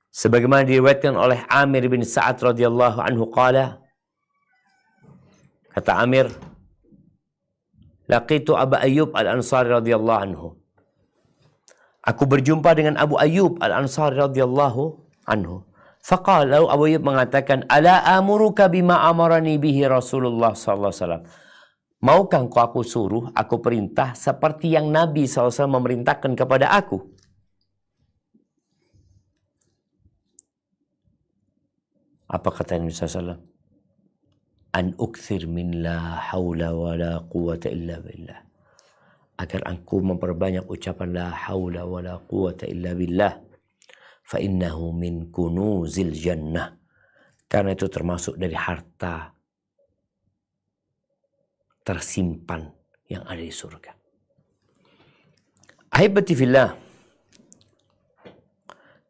S1: Sebagaimana diriwayatkan oleh Amir bin Sa'ad radhiyallahu anhu qala, kata Amir, laqitu Abu Ayyub Al-Ansari radhiyallahu anhu. Aku berjumpa dengan Abu Ayyub Al-Ansari radhiyallahu anhu. Faqala, Abu Ayyub mengatakan, ala amuruka bima amarani bihi Rasulullah sallallahu alaihi wasallam. Maukah engkau aku suruh, aku perintah seperti yang Nabi SAW memerintahkan kepada aku? Apa kata Nabi SAW? An ukthir min la hawla wa la quwata illa billah. Agar aku memperbanyak ucapan la hawla wa la quwata illa billah. Fa innahu min kunuzil jannah. Karena itu termasuk dari harta tersimpan yang ada di surga. Ahibati fillah.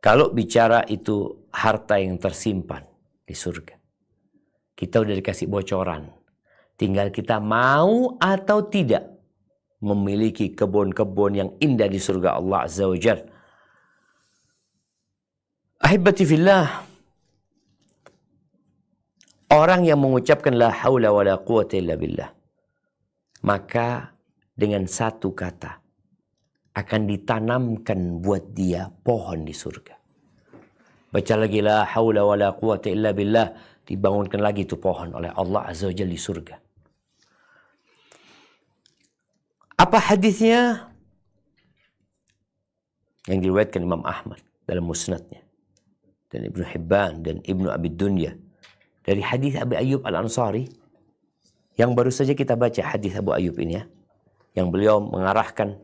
S1: Kalau bicara itu harta yang tersimpan di surga, kita udah dikasih bocoran. Tinggal kita mau atau tidak memiliki kebun-kebun yang indah di surga Allah Azza wa Jalla. Ahibati fillah. Orang yang mengucapkan la haula wa la quwata illa billah, maka dengan satu kata akan ditanamkan buat dia pohon di surga. Baca lagi la haula wa la quwata illa billah, dibangunkan lagi itu pohon oleh Allah Azza wa Jalla di surga. Apa hadisnya? Yang diriwayatkan Imam Ahmad dalam musnadnya, dan Ibnu Hibban dan Ibnu Abi Dunya, dari hadis Abu Ayyub Al-Ansari yang baru saja kita baca hadis Abu Ayyub ini ya, yang beliau mengarahkan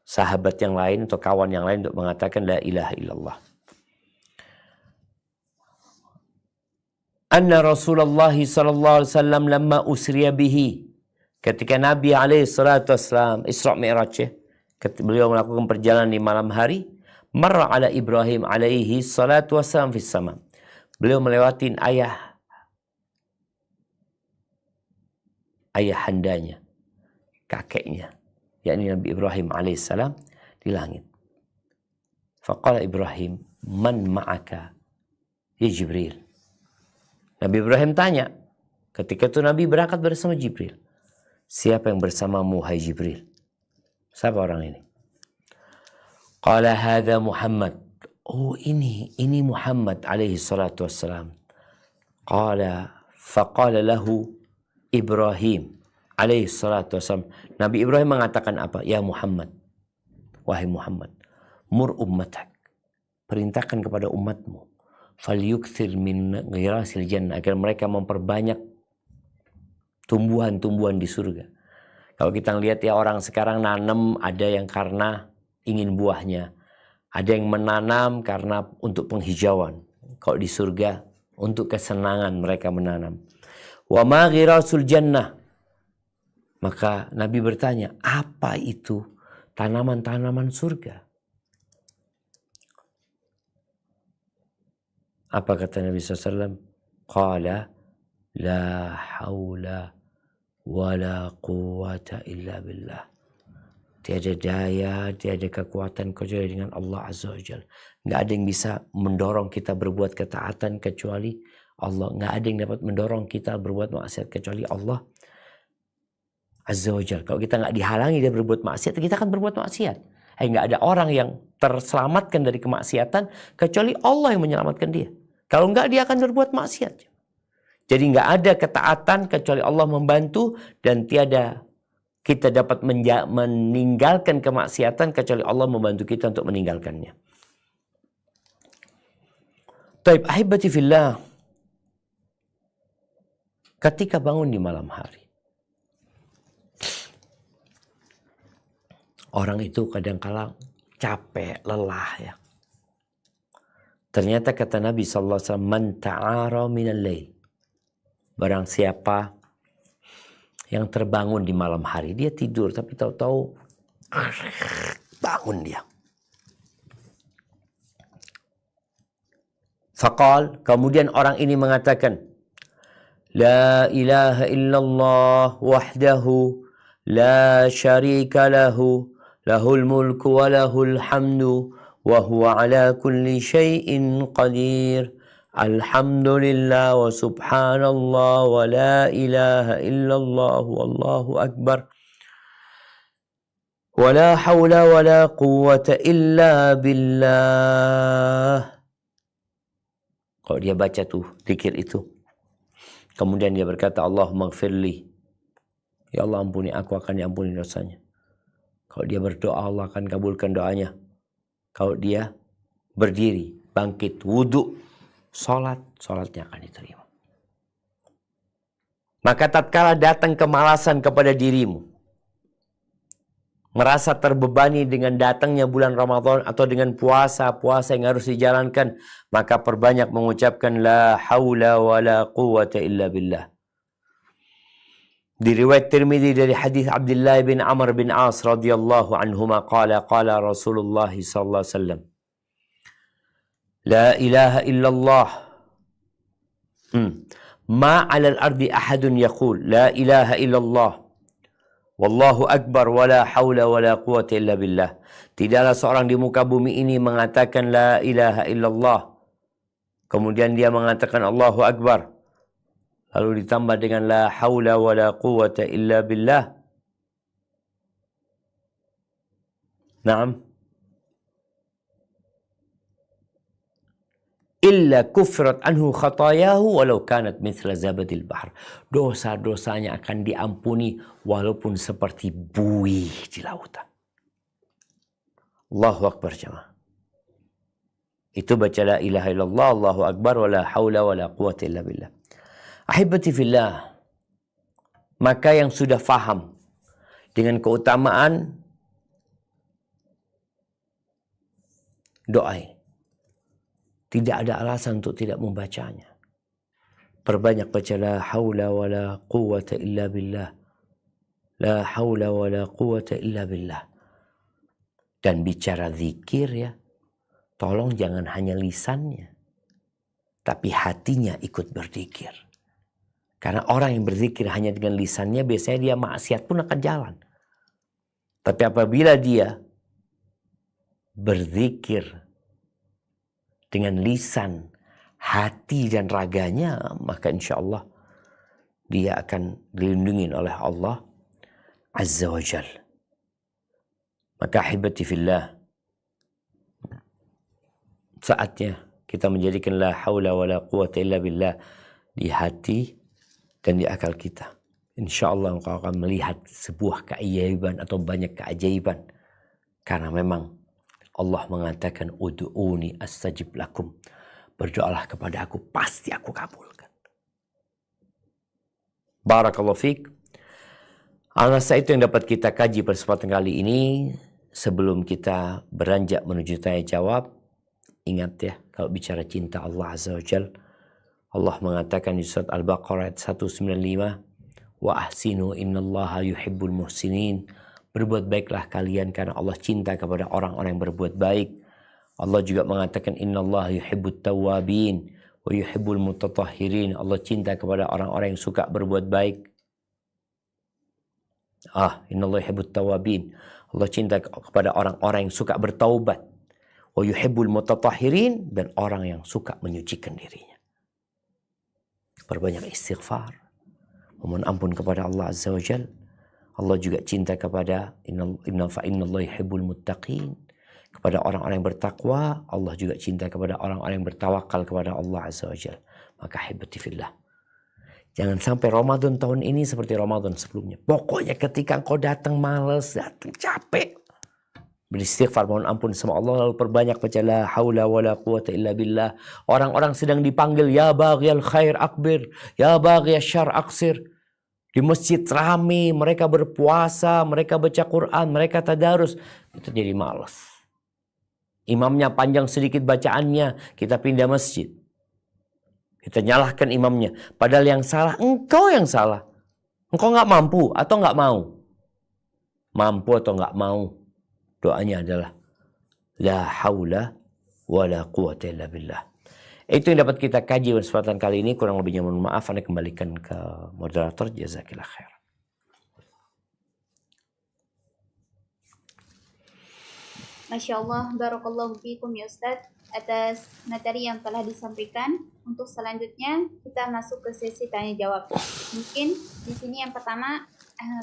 S1: sahabat yang lain atau kawan yang lain untuk mengatakan la ilaha illallah. Anna Rasulullah sallallahu alaihi wasallam lamma usriya bihi, ketika Nabi alaihi salatu wasallam Isra Mi'raj, beliau melakukan perjalanan di malam hari, marra ala Ibrahim alaihi salatu wasallam fis sama. Beliau melewatin ayahandanya, kakeknya, yakni Nabi Ibrahim alaihissalam di langit. Faqala Ibrahim, man ma'aka ya Jibril. Nabi Ibrahim tanya, ketika itu Nabi berangkat bersama Jibril, siapa yang bersamamu hai Jibril? Siapa orang ini? Qala hadha Muhammad. Oh ini Muhammad alaihi salatu wassalam. Faqala lahu Ibrahim alaihi salatu wassalam. Nabi Ibrahim mengatakan apa? Ya Muhammad, wahai Muhammad, mur ummatak, perintahkan kepada umatmu, falyukthir min ghirasil jannah, agar mereka memperbanyak tumbuhan-tumbuhan di surga. Kalau kita lihat ya orang sekarang nanam, ada yang karena ingin buahnya. Ada yang menanam karena untuk penghijauan. Kalau di surga untuk kesenangan mereka menanam. Wa ma ghirasul jannah. Maka Nabi bertanya, apa itu tanaman-tanaman surga? Apa kata Nabi SAW? Qala la hawla wa la quwwata illa billah. Tiada daya, tiada kekuatan kecuali dengan Allah Azza wa Jalla. Nggak ada yang bisa mendorong kita berbuat ketaatan kecuali Allah. Nggak ada yang dapat mendorong kita berbuat maksiat kecuali Allah Azza wa Jalla. Kalau kita nggak dihalangi dia berbuat maksiat, kita akan berbuat maksiat. Nggak ada orang yang terselamatkan dari kemaksiatan kecuali Allah yang menyelamatkan dia. Kalau nggak, dia akan berbuat maksiat. Jadi nggak ada ketaatan kecuali Allah membantu, dan tiada kita dapat meninggalkan kemaksiatan kecuali Allah membantu kita untuk meninggalkannya. Taib ahibati fillah. Ketika bangun di malam hari, orang itu kadang-kala capek, lelah ya. Ternyata kata Nabi SAW, man ta'ara minal lail. Barang siapa yang terbangun di malam hari, dia tidur tapi tahu-tahu bangun dia. Faqal, kemudian orang ini mengatakan, la ilaha illallah wahdahu la syarika lahu lahul mulku wa lahul hamdu wa huwa ala kulli syai'in qadir. Alhamdulillah wa subhanallah wa la ilaha illallah wallahu akbar. Wa la hawla wa la quwwata illa billah. Kalau dia baca tuh zikir itu, kemudian dia berkata, Allahumma gfirli. Ya Allah, ampuni aku, akan diampuni dosanya. Kalau dia berdoa, Allah akan kabulkan doanya. Kalau dia berdiri, bangkit, wudhu, sholatnya akan diterima. Maka tatkala datang kemalasan kepada dirimu, merasa terbebani dengan datangnya bulan Ramadan atau dengan puasa yang harus dijalankan, maka perbanyak mengucapkan la haula wa la quwwata illa billah. Di riwayat Tirmidzi dari hadis Abdullah bin Amr bin As radhiyallahu anhuma qala Rasulullah sallallahu alaihi wasallam, la ilaha illallah ma 'ala al-ardi ahadun yaqul la ilaha illallah wallahu akbar wala haula wala quwwata illa billah. Tidaklah seorang di muka bumi ini mengatakan la ilaha illallah, kemudian dia mengatakan Allahu akbar, lalu ditambah dengan la haula wala quwwata illa billah. Naam. Illa kufrat anhu khatayahu walau kanat mithla zabadil bahr. Dosa-dosanya akan diampuni walaupun seperti buih di lautan. Allahu akbar jemaah. Itu baca la ilaha illallah, Allahu akbar, wala haula wala quwwata illa billah. Ahibati fillah. Maka yang sudah faham dengan keutamaan doa ini, tidak ada alasan untuk tidak membacanya. Perbanyak baca la haula wala quwwata illa billah. La haula wala quwwata illa billah. Dan bicara zikir ya, tolong jangan hanya lisannya, tapi hatinya ikut berzikir. Karena orang yang berzikir hanya dengan lisannya, biasanya dia maksiat pun akan jalan. Tapi apabila dia berzikir dengan lisan, hati dan raganya, maka insya Allah dia akan dilindungi oleh Allah Azza wa Jalla. Maka ahibati fillah, saatnya kita menjadikan la haula wa la quwwata illa billah di hati dan di akal kita. Insya Allah engkau akan melihat sebuah keajaiban atau banyak keajaiban. Karena memang Allah mengatakan ud'uni astajib lakum. Berdoalah kepada aku, pasti aku kabulkan. Barakallahu fiik. Al-Nasa itu yang dapat kita kaji pada kesempatan kali ini. Sebelum kita beranjak menuju tanya jawab, ingat ya, kalau bicara cinta Allah Azza wa Jal, Allah mengatakan di surat Al-Baqarah ayat 195, wa ahsinu innallaha yuhibbul muhsinin. Berbuat baiklah kalian karena Allah cinta kepada orang-orang yang berbuat baik. Allah juga mengatakan innallaha yuhibbut tawwabin wa yuhibbul mutatahhirin. Allah cinta kepada orang-orang yang suka berbuat baik. Innallaha yuhibbut tawwabin. Allah cinta kepada orang-orang yang suka bertaubat. Wa yuhibbul mutatahhirin, dan orang yang suka menyucikan dirinya. Berbanyak istighfar, memohon ampun kepada Allah Azza wa Jal. Allah juga cinta kepada innallaha yuhibbul muttaqin. Kepada orang-orang yang bertakwa. Allah juga cinta kepada orang-orang yang bertawakal kepada Allah Azza wa Jal. Maka hibati fillah, jangan sampai Ramadan tahun ini seperti Ramadan sebelumnya. Pokoknya ketika engkau datang males, datang capek, beristighfar, mohon ampun sama Allah, lalu perbanyak baca la haula wala quwata illa billah. Orang-orang sedang dipanggil ya baghiyal khair akbir, ya baghiyal syarr aksir. Di masjid rame, mereka berpuasa, mereka baca Quran, mereka tadarus. Itu jadi malas. Imamnya panjang sedikit bacaannya, kita pindah masjid. Kita nyalahkan imamnya. Padahal yang salah, engkau yang salah. Engkau nggak mampu atau nggak mau. Mampu atau nggak mau. Doanya adalah la haula wala quwata illa billah. Itu yang dapat kita kaji pada kesempatan kali ini. Kurang lebihnya mohon maaf, Anda kembalikan ke moderator. Jazakillah khair.
S2: Masya Allah, barakallahu fiikum ya Ustadz atas materi yang telah disampaikan. Untuk selanjutnya kita masuk ke sesi tanya jawab. Mungkin di sini yang pertama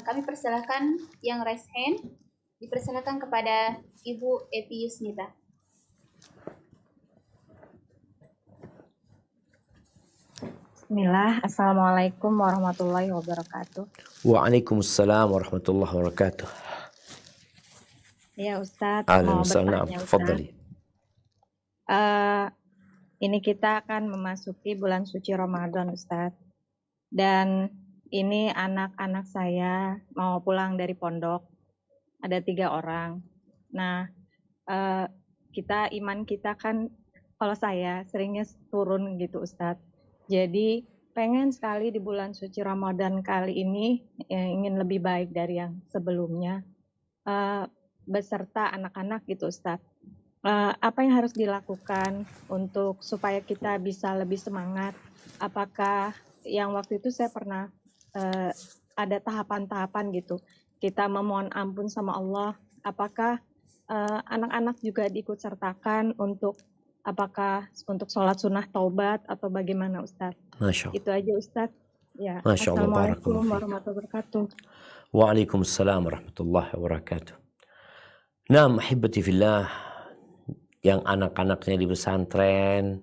S2: kami persilahkan yang raise hand, dipersilakan kepada Ibu Evi Yusnita.
S3: Bismillah, Assalamualaikum warahmatullahi wabarakatuh.
S1: Waalaikumsalam warahmatullahi wabarakatuh.
S3: Ya Ustadz,
S1: Ahlan
S3: mau
S1: wa
S3: bertanya
S1: tafadhali.
S3: Ini kita akan memasuki bulan suci Ramadan Ustadz. Dan ini anak-anak saya mau pulang dari pondok. Ada 3 orang. Nah, iman kita kan, kalau saya seringnya turun gitu Ustadz. Jadi pengen sekali di bulan suci Ramadan kali ini ingin lebih baik dari yang sebelumnya. Beserta anak-anak gitu Ustadz. Apa yang harus dilakukan untuk supaya kita bisa lebih semangat? Apakah yang waktu itu saya pernah ada tahapan-tahapan gitu, kita memohon ampun sama Allah, apakah anak-anak juga diikut sertakan untuk sholat sunnah taubat atau bagaimana Ustadz?
S1: Masya Allah.
S3: Itu aja Ustadz. Ya,
S1: Masya Allah,
S3: Assalamualaikum
S1: barakallahu fiik.
S3: warahmatullahi wabarakatuh.
S1: Waalaikumsalam warahmatullahi wabarakatuh. Nah, ahibati fillah, yang anak-anaknya di pesantren,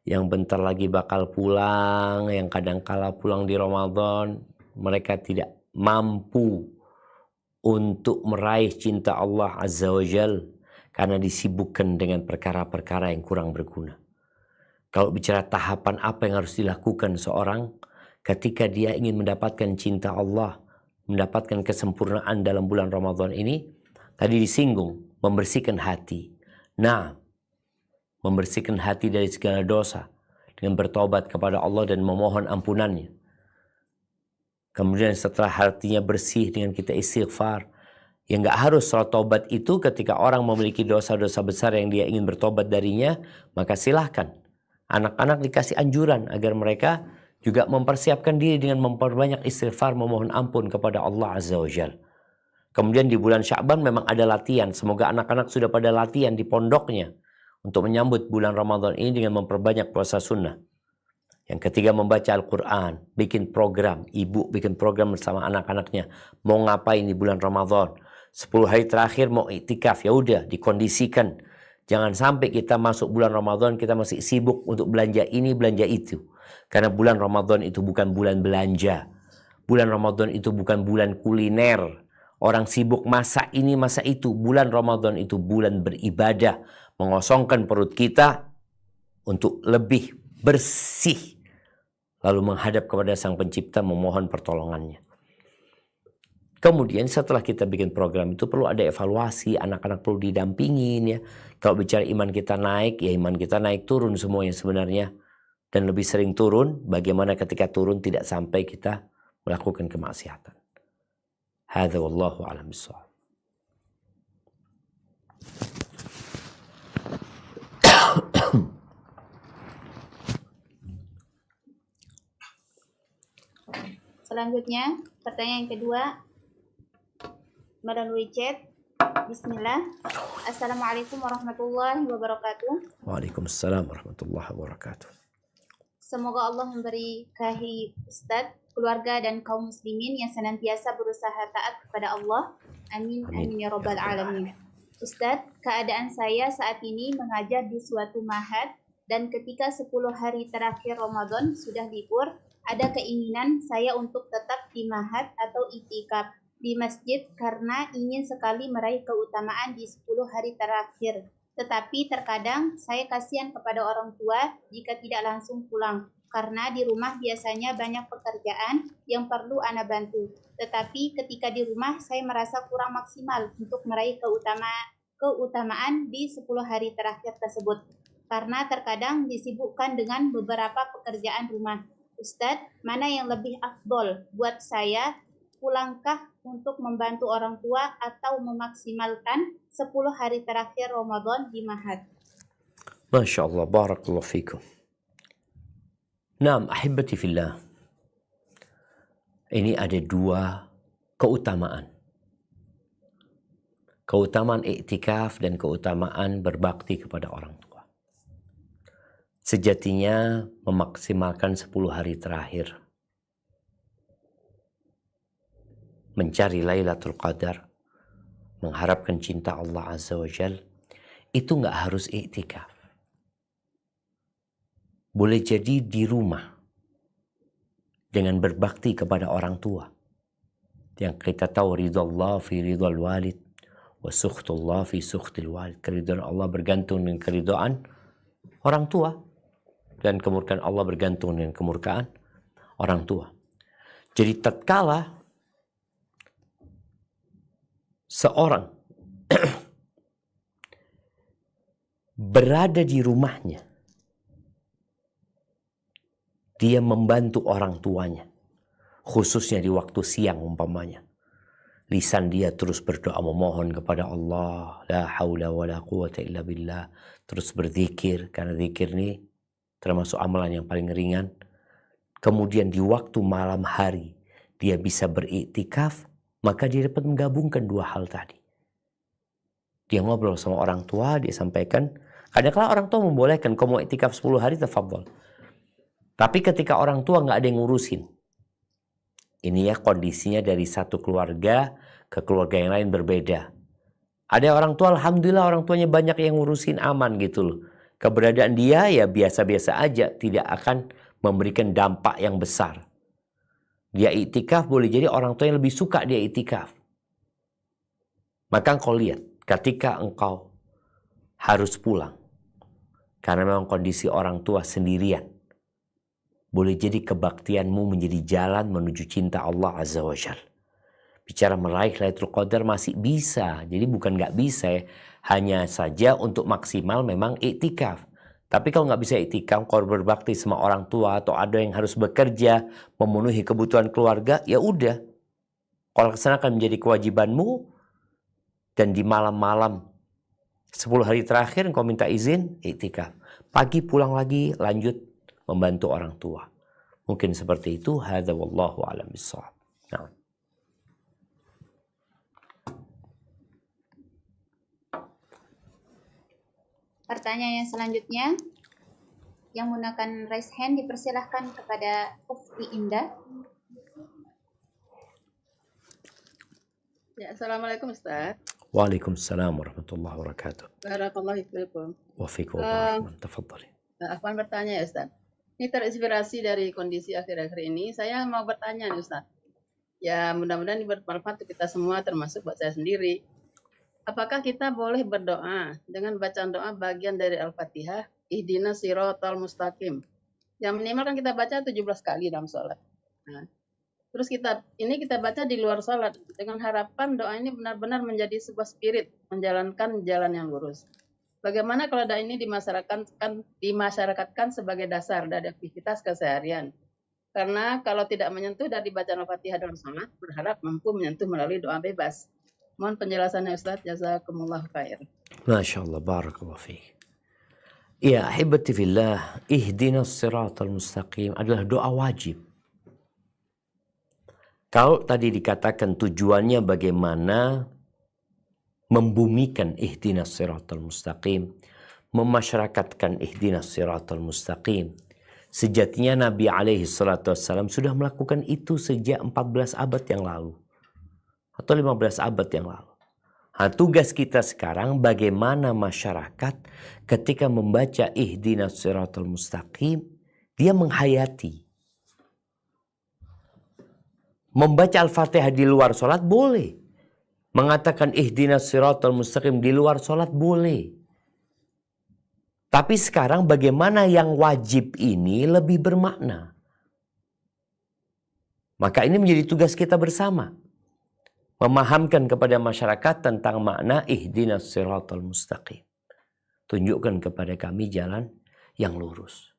S1: yang bentar lagi bakal pulang, yang kadang kala pulang di Ramadan, mereka tidak mampu untuk meraih cinta Allah Azza wa Jal karena disibukkan dengan perkara-perkara yang kurang berguna. Kalau bicara tahapan apa yang harus dilakukan seorang ketika dia ingin mendapatkan cinta Allah, mendapatkan kesempurnaan dalam bulan Ramadan ini, tadi disinggung, membersihkan hati. Nah, membersihkan hati dari segala dosa dengan bertobat kepada Allah dan memohon ampunannya. Kemudian setelah hatinya bersih dengan kita istighfar, ya nggak harus sholat tobat itu ketika orang memiliki dosa-dosa besar yang dia ingin bertobat darinya, maka silahkan. Anak-anak dikasih anjuran agar mereka juga mempersiapkan diri dengan memperbanyak istighfar, memohon ampun kepada Allah Azza wa Jalla. Kemudian di bulan Sya'ban memang ada latihan. Semoga anak-anak sudah pada latihan di pondoknya untuk menyambut bulan Ramadan ini dengan memperbanyak puasa sunnah. Yang ketiga, membaca Al-Quran, bikin program. Ibu bikin program bersama anak-anaknya. Mau ngapain di bulan Ramadan? 10 hari terakhir mau iktikaf, ya udah dikondisikan. Jangan sampai kita masuk bulan Ramadan kita masih sibuk untuk belanja ini, belanja itu. Karena bulan Ramadan itu bukan bulan belanja. Bulan Ramadan itu bukan bulan kuliner. Orang sibuk masak ini, masak itu. Bulan Ramadan itu bulan beribadah. Mengosongkan perut kita untuk lebih bersih. Lalu menghadap kepada Sang Pencipta memohon pertolongannya. Kemudian setelah kita bikin program itu perlu ada evaluasi, anak-anak perlu didampingin ya. Kalau bicara iman kita naik, ya iman kita naik turun semuanya sebenarnya. Dan lebih sering turun, bagaimana ketika turun tidak sampai kita melakukan kemaksiatan. Hadza wallahu a'lam bishawab.
S2: Selanjutnya, pertanyaan yang kedua melalui chat. Bismillah. Assalamualaikum warahmatullahi wabarakatuh.
S1: Waalaikumsalam warahmatullahi wabarakatuh.
S2: Semoga Allah memberkahi Ustadz, keluarga dan kaum muslimin yang senantiasa berusaha taat kepada Allah. Amin, amin ya rabbal alamin. Ustadz, keadaan saya saat ini mengajar di suatu ma'had dan ketika 10 hari terakhir Ramadan sudah libur, ada keinginan saya untuk tetap di ma'had atau itikaf di masjid karena ingin sekali meraih keutamaan di 10 hari terakhir. Tetapi terkadang saya kasihan kepada orang tua jika tidak langsung pulang, karena di rumah biasanya banyak pekerjaan yang perlu Ana bantu. Tetapi ketika di rumah saya merasa kurang maksimal untuk meraih keutamaan di 10 hari terakhir tersebut, karena terkadang disibukkan dengan beberapa pekerjaan rumah. Ustadz, mana yang lebih afdol buat saya? Pulangkah untuk membantu orang tua atau memaksimalkan 10 hari terakhir Ramadan di ma'had?
S1: Masya Allah, barakallahu fikum. Naam, ahibati fillah. Ini ada dua keutamaan. Keutamaan iktikaf dan keutamaan berbakti kepada orang tua. Sejatinya memaksimalkan 10 hari terakhir. Mencari Lailatul Qadar, mengharapkan cinta Allah Azza wa Jal, itu nggak harus iktikaf. Boleh jadi di rumah dengan berbakti kepada orang tua. Yang kita tahu ridha Allah fi ridhal walid wa sukhtullah fi sukhtil walid. Keridhaan Allah bergantung dengan keridhaan orang tua dan kemurkaan Allah bergantung dengan kemurkaan orang tua. Jadi tatkala seorang berada di rumahnya, dia membantu orang tuanya, khususnya di waktu siang umpamanya. Lisan dia terus berdoa memohon kepada Allah, la haula wa la quwata illa billah, terus berzikir, karena zikir ini termasuk amalan yang paling ringan. Kemudian di waktu malam hari dia bisa beriktikaf, maka dia dapat menggabungkan dua hal tadi. Dia ngobrol sama orang tua, dia sampaikan. Kadang-kadang orang tua membolehkan, kau mau iktikaf 10 hari, tafadhol. Tapi ketika orang tua nggak ada yang ngurusin. Ini ya kondisinya dari satu keluarga ke keluarga yang lain berbeda. Ada orang tua, alhamdulillah orang tuanya banyak yang ngurusin, aman gitu loh. Keberadaan dia ya biasa-biasa aja, tidak akan memberikan dampak yang besar. Dia iktikaf, boleh jadi orang tua yang lebih suka dia iktikaf. Maka engkau lihat, ketika engkau harus pulang, karena memang kondisi orang tua sendirian, boleh jadi kebaktianmu menjadi jalan menuju cinta Allah Azza wa Jal. Bicara meraih Lailatul Qadar masih bisa, jadi bukan nggak bisa ya. Hanya saja untuk maksimal memang iktikaf. Tapi kalau nggak bisa iktikaf, kau berbakti sama orang tua atau ada yang harus bekerja, memenuhi kebutuhan keluarga, ya udah. Kau laksanakan menjadi kewajibanmu, dan di malam-malam 10 hari terakhir kau minta izin, iktikaf. Pagi pulang lagi, lanjut membantu orang tua. Mungkin seperti itu. Hadza wallahu a'lam bishawab. Nah.
S2: Pertanyaan yang selanjutnya, yang menggunakan raise hand dipersilahkan kepada Ufti Indah.
S4: Ya, Assalamualaikum Ustaz.
S1: Waalaikumsalam warahmatullahi wabarakatuh.
S4: Barakallahu fiikum.
S1: Wa fiikum barakallahu. Tafadhali.
S4: Afwan bertanya ya Ustaz. Ini terinspirasi dari kondisi akhir-akhir ini. Saya mau bertanya nih Ustaz. Ya mudah-mudahan ini bermanfaat untuk kita semua termasuk buat saya sendiri. Apakah kita boleh berdoa dengan bacaan doa bagian dari Al-Fatihah, Ihdinas Shiratal Mustaqim? Yang minimal kan kita baca 17 kali dalam sholat. Nah, Terus kita baca di luar sholat dengan harapan doa ini benar-benar menjadi sebuah spirit menjalankan jalan yang lurus. Bagaimana kalau doa ini dimasyarakatkan sebagai dasar dari aktivitas keseharian? Karena kalau tidak menyentuh dari bacaan Al-Fatihah dalam sholat, berharap mampu menyentuh melalui doa bebas. Mohon penjelasannya Ustaz, jazakumullah khair.
S1: Masya Allah, barakallahu fiik. Ya, ahibati fillah, ihdinas siratal mustaqim adalah doa wajib. Kalau tadi dikatakan tujuannya bagaimana membumikan ihdinas siratal mustaqim, memasyarakatkan ihdinas siratal mustaqim, sejatinya Nabi alaihi salatu wassalam sudah melakukan itu sejak 14 abad yang lalu atau 15 abad yang lalu. Nah, tugas kita sekarang bagaimana masyarakat ketika membaca ihdinas siratal mustaqim dia menghayati. Membaca Al-Fatihah di luar sholat boleh. Mengatakan ihdinas siratal mustaqim di luar sholat boleh. Tapi sekarang bagaimana yang wajib ini lebih bermakna. Maka ini menjadi tugas kita bersama. Memahamkan kepada masyarakat tentang makna ihdinas siratal mustaqim. Tunjukkan kepada kami jalan yang lurus.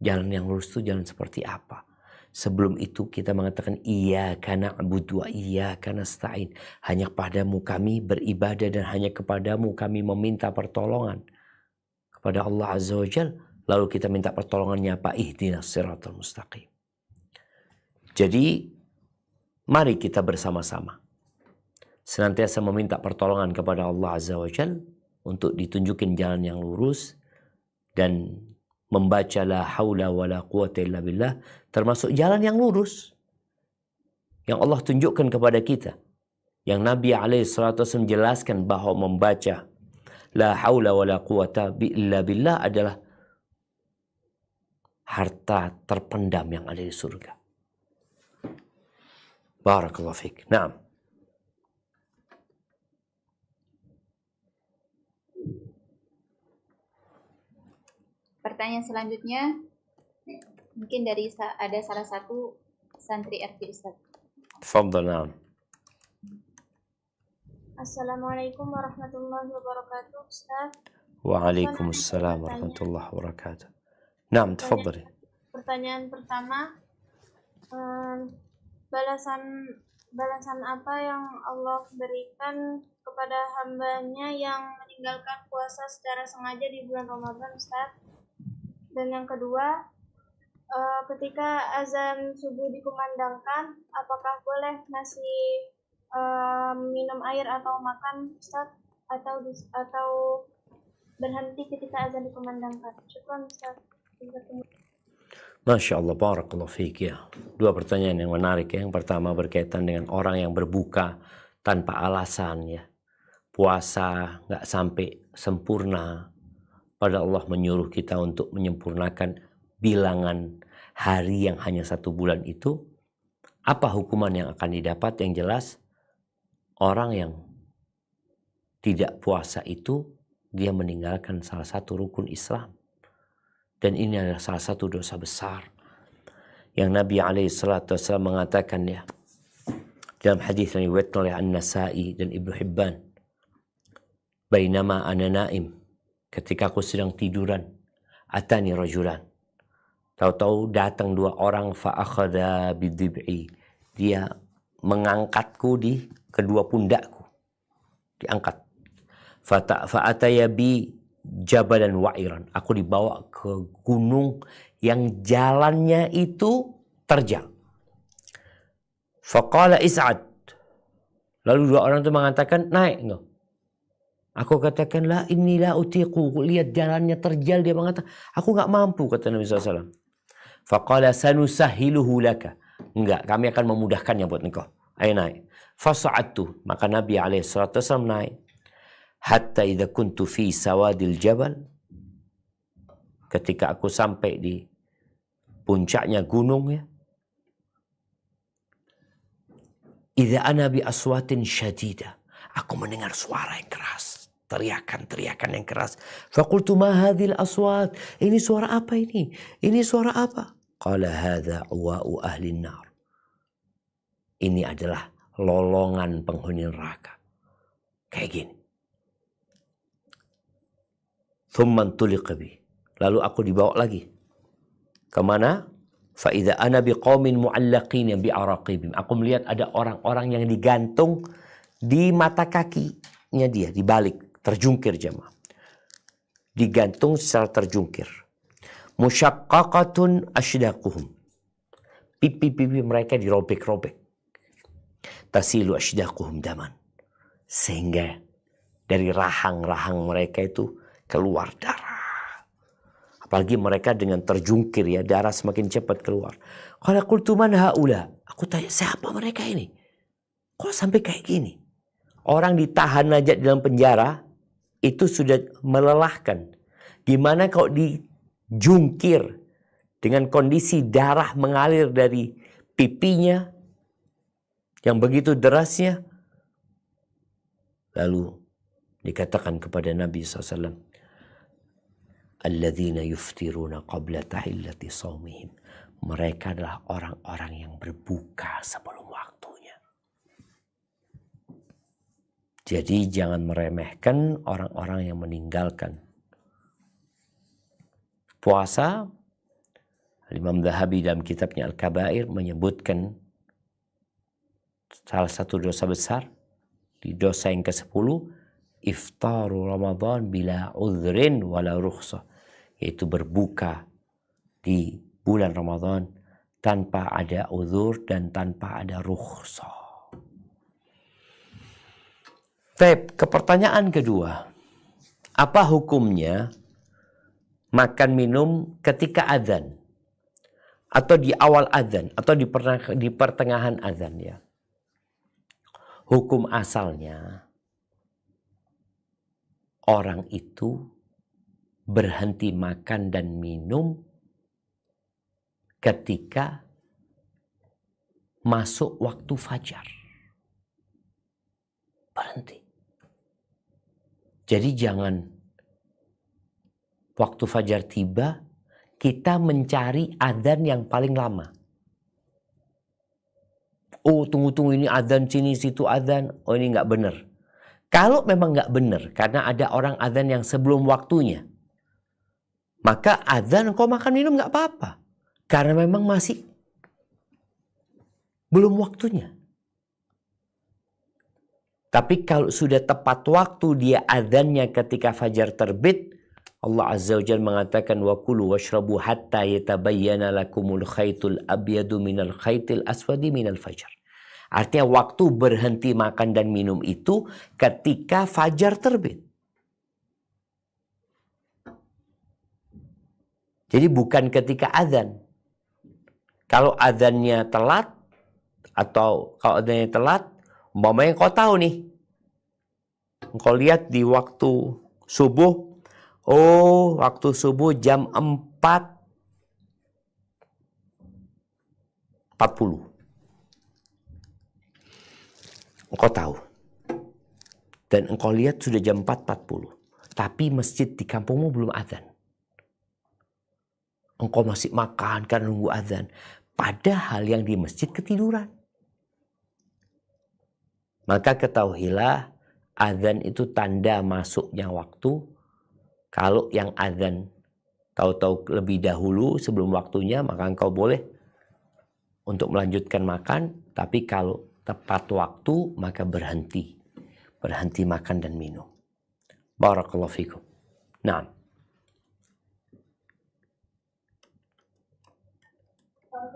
S1: Jalan yang lurus itu jalan seperti apa? Sebelum itu kita mengatakan iyyaka na'budu wa iyyaka nasta'in. Hanya kepadamu kami beribadah dan hanya kepadamu kami meminta pertolongan. Kepada Allah Azza wa Jalla. Lalu kita minta pertolongannya apa? Ihdinas siratal mustaqim. Jadi mari kita bersama-sama senantiasa meminta pertolongan kepada Allah Azza wa Jalla untuk ditunjukin jalan yang lurus dan membaca la haula wa la quwata illa billah termasuk jalan yang lurus yang Allah tunjukkan kepada kita. Yang Nabi SAW menjelaskan bahwa membaca la haula wa la quwata illa billah adalah harta terpendam yang ada di surga. Barakallahu fiik. Naam.
S5: Pertanyaan selanjutnya mungkin dari ada salah satu santri FB Ustaz.
S1: Tafadhal, naam.
S2: Assalamualaikum warahmatullahi wabarakatuh, Ustaz.
S1: Waalaikumsalam warahmatullahi wabarakatuh. Naam, tafadhali.
S2: Pertanyaan pertama, balasan apa yang Allah berikan kepada hambanya yang meninggalkan puasa secara sengaja di bulan Ramadan, Ustaz? Dan yang kedua, ketika azan subuh dikumandangkan, apakah boleh masih minum air atau makan, Ustaz? Atau berhenti ketika azan dikumandangkan? Syukran, Ustaz.
S1: Masya Allah, barakallahu fiik ya. Dua pertanyaan yang menarik ya. Yang pertama berkaitan dengan orang yang berbuka tanpa alasan ya. Puasa nggak sampai sempurna. Pada Allah menyuruh kita untuk menyempurnakan bilangan hari yang hanya 1 bulan itu. Apa hukuman yang akan didapat? Yang jelas orang yang tidak puasa itu dia meninggalkan salah satu rukun Islam. Dan ini adalah salah satu dosa besar yang Nabi SAW mengatakan ya dalam hadis yang diriwayatkan oleh An-Nasa'i dan Ibnu Hibban, bainama ana naim, ketika aku sedang tiduran, atani rajulan, tahu-tahu datang 2 orang, fa akhadha bidib'i, dia mengangkatku di kedua pundakku, diangkat, fa ataya bi jabalan wa'iran, aku dibawa ke gunung yang jalannya itu terjal. Faqala is'ad, lalu 2 orang itu mengatakan naik enggak. Aku katakan la inni la utiqu, lihat jalannya terjal, dia mengatakan aku enggak mampu, kata Nabi SAW. Faqala sanusahiluhu laka, enggak, kami akan memudahkannya buat engkau, ayo naik. Fasa'adtu, maka Nabi SAW naik. Hatta idza kuntu fi sawadil jabal, ketika aku sampai di puncaknya gunung ya, idza ana bi aswatin syadida, aku mendengar suara yang keras, teriakan yang keras. Faqultu ma hadhil aswat, ini suara apa ini? Ini suara apa? Qala hadza uwa'u ahli nar, ini adalah lolongan penghuni neraka. Kayak gini. Thumman tuliqa bi. Lalu aku dibawa lagi. Kemana? Fa'idha ana biqaumin mu'allaqina bi'araqibim. Aku melihat ada orang-orang yang digantung di mata kakinya dia, dibalik, terjungkir jemaah. Digantung secara terjungkir. Musyaqqaqatun ashdaquhum. Pipi-pipi mereka dirobek-robek. Tasilu ashdaquhum daman. Sehingga dari rahang-rahang mereka itu keluar darah. Apalagi mereka dengan terjungkir ya, darah semakin cepat keluar. Qala qultu man haula? Aku tanya, siapa mereka ini? Kok sampai kayak gini? Orang ditahan aja dalam penjara itu sudah melelahkan. Gimana kalau dijungkir dengan kondisi darah mengalir dari pipinya yang begitu derasnya? Lalu dikatakan kepada Nabi SAW, alladzina yuftiruna qabla tahillati shaumihim. Mereka adalah orang-orang yang berbuka sebelum waktunya. Jadi jangan meremehkan orang-orang yang meninggalkan puasa. Imam Dhahabi dalam kitabnya Al-Kabair menyebutkan salah satu dosa besar, di dosa yang ke-10, iftaru Ramadan bila udhrin wala rukhsah, yaitu berbuka di bulan Ramadan tanpa ada uzur dan tanpa ada rukhsah. Ke pertanyaan kedua, apa hukumnya makan minum ketika azan atau di awal azan atau di pertengahan azan ya? Hukum asalnya orang itu berhenti makan dan minum ketika masuk waktu fajar. Berhenti. Jadi jangan waktu fajar tiba kita mencari adzan yang paling lama. Oh tunggu ini adzan sini situ adzan. Oh ini nggak benar. Kalau memang nggak benar karena ada orang adzan yang sebelum waktunya, maka adzan kau makan minum nggak apa-apa. Karena memang masih belum waktunya. Tapi kalau sudah tepat waktu dia adzannya ketika fajar terbit, Allah Azza wa Jalla mengatakan wa kulu washrabu hatta yatabayyana lakumul khaytul abyadu minal khaytil aswadi minal fajar. Artinya waktu berhenti makan dan minum itu ketika fajar terbit. Jadi bukan ketika azan. Kalau azannya telat atau kalau azannya telat, umpamanya kau tahu nih, kau lihat di waktu subuh, oh waktu subuh jam 4.40. Engkau tahu. Dan engkau lihat sudah jam 4.40. Tapi masjid di kampungmu belum azan. Engkau masih makan karena nunggu azan. Padahal yang di masjid ketiduran. Maka ketahuilah azan itu tanda masuknya waktu. Kalau yang azan tahu-tahu lebih dahulu sebelum waktunya, maka engkau boleh untuk melanjutkan makan. Tapi kalau tepat waktu maka berhenti makan dan minum. Barakallahu fikum. Naam.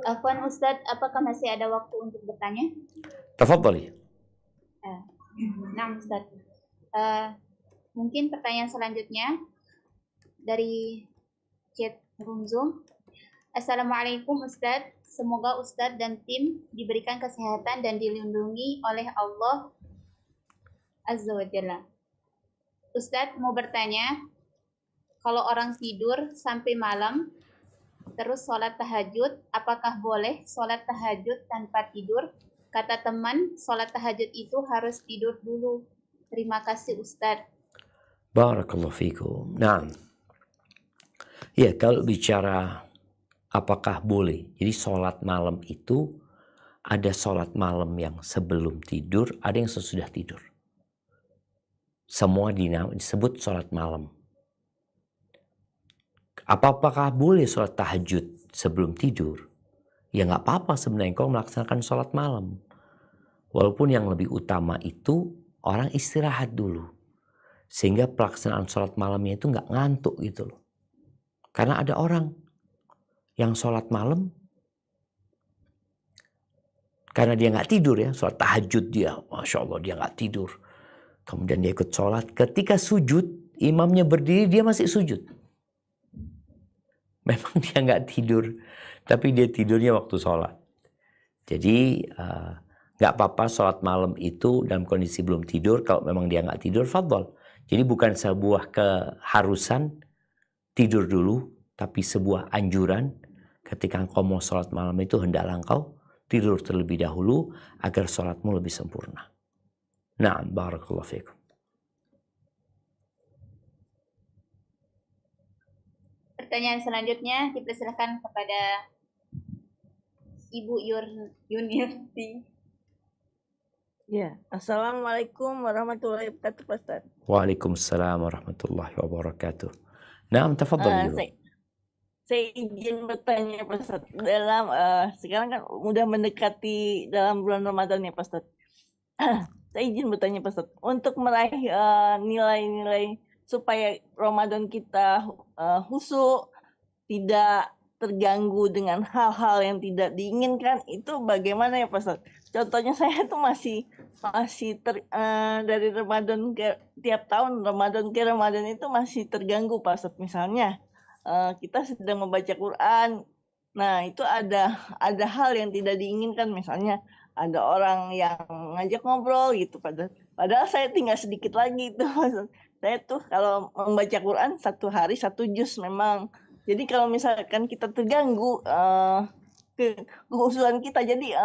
S5: Afwan Ustadz, apakah masih ada waktu untuk bertanya?
S1: Tafadhali.
S5: Nah Ustadz, mungkin pertanyaan selanjutnya dari chat room Zoom. Assalamualaikum Ustadz. Semoga Ustadz dan tim diberikan kesehatan dan dilindungi oleh Allah Azza wa Jalla. Ustadz mau bertanya, kalau orang tidur sampai malam, terus sholat tahajud, apakah boleh sholat tahajud tanpa tidur? Kata teman, sholat tahajud itu harus tidur dulu. Terima kasih Ustadz.
S1: Barakallahu fikum. Nah, ya kalau bicara apakah boleh? Jadi sholat malam itu Ada sholat malam yang sebelum tidur, ada yang sesudah tidur. Semua disebut sholat malam. Apakah boleh sholat tahajud sebelum tidur? Ya nggak apa-apa sebenarnya kau melaksanakan sholat malam. Walaupun yang lebih utama itu orang istirahat dulu. Sehingga pelaksanaan sholat malamnya itu nggak ngantuk gitu loh. Karena ada orang yang sholat malam karena dia nggak tidur ya, sholat tahajud dia, Masya Allah dia nggak tidur. Kemudian dia ikut sholat, ketika sujud, imamnya berdiri, dia masih sujud. Memang dia nggak tidur, tapi dia tidurnya waktu sholat. Jadi nggak apa-apa sholat malam itu dalam kondisi belum tidur, kalau memang dia nggak tidur, fadhol. Jadi bukan sebuah keharusan tidur dulu, tapi sebuah anjuran ketika engkau mau sholat malam itu hendaklah engkau tidur terlebih dahulu agar sholatmu lebih sempurna. Na'am, barakallahu fiikum.
S5: Pertanyaan selanjutnya dipersilakan kepada Ibu Yunirti.
S6: Ya, Assalamualaikum warahmatullahi wabarakatuh, Pak Ustaz.
S1: Waalaikumsalam warahmatullahi wabarakatuh. Na'am, tafadhal.
S6: Saya izin bertanya, Pak Ustaz. Dalam sekarang kan udah mendekati dalam bulan Ramadan ya, Pak Ustaz. Saya izin bertanya, Pak Ustaz, untuk meraih nilai-nilai supaya Ramadan kita khusyuk, tidak terganggu dengan hal-hal yang tidak diinginkan, itu bagaimana ya, Pak Ustaz? Contohnya saya tuh masih dari Ramadan ke tiap tahun Ramadan ke Ramadan itu masih terganggu, Pak Ustaz. Misalnya kita sedang membaca Quran, nah itu ada hal yang tidak diinginkan, misalnya ada orang yang ngajak ngobrol gitu, padahal saya tinggal sedikit lagi tuh. Saya tuh kalau membaca Quran 1 hari 1 juz memang. Jadi kalau misalkan kita terganggu kekhusyuan kita, jadi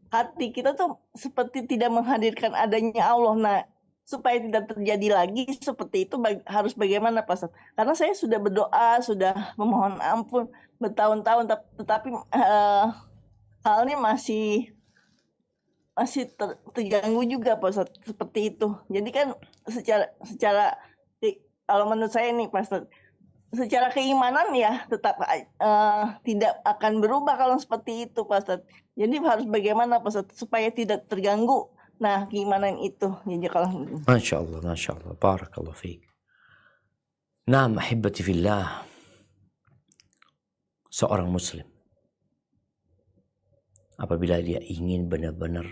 S6: hati kita tuh seperti tidak menghadirkan adanya Allah. Nah, supaya tidak terjadi lagi seperti itu harus bagaimana, Pak Ustaz? Karena saya sudah berdoa, sudah memohon ampun bertahun-tahun, tetapi halnya masih terganggu juga, Pak Ustaz, seperti itu. Jadi kan secara kalau menurut saya nih, Pak Ustaz, secara keimanan ya tetap tidak akan berubah kalau seperti itu, Pak Ustaz. Jadi harus bagaimana, Pak Ustaz, supaya tidak terganggu. Nah, keimanan itu. Jadi kalau
S1: Masya Allah, barakallahu fiik. Naam, ahibati fillah. Seorang muslim, apabila dia ingin benar-benar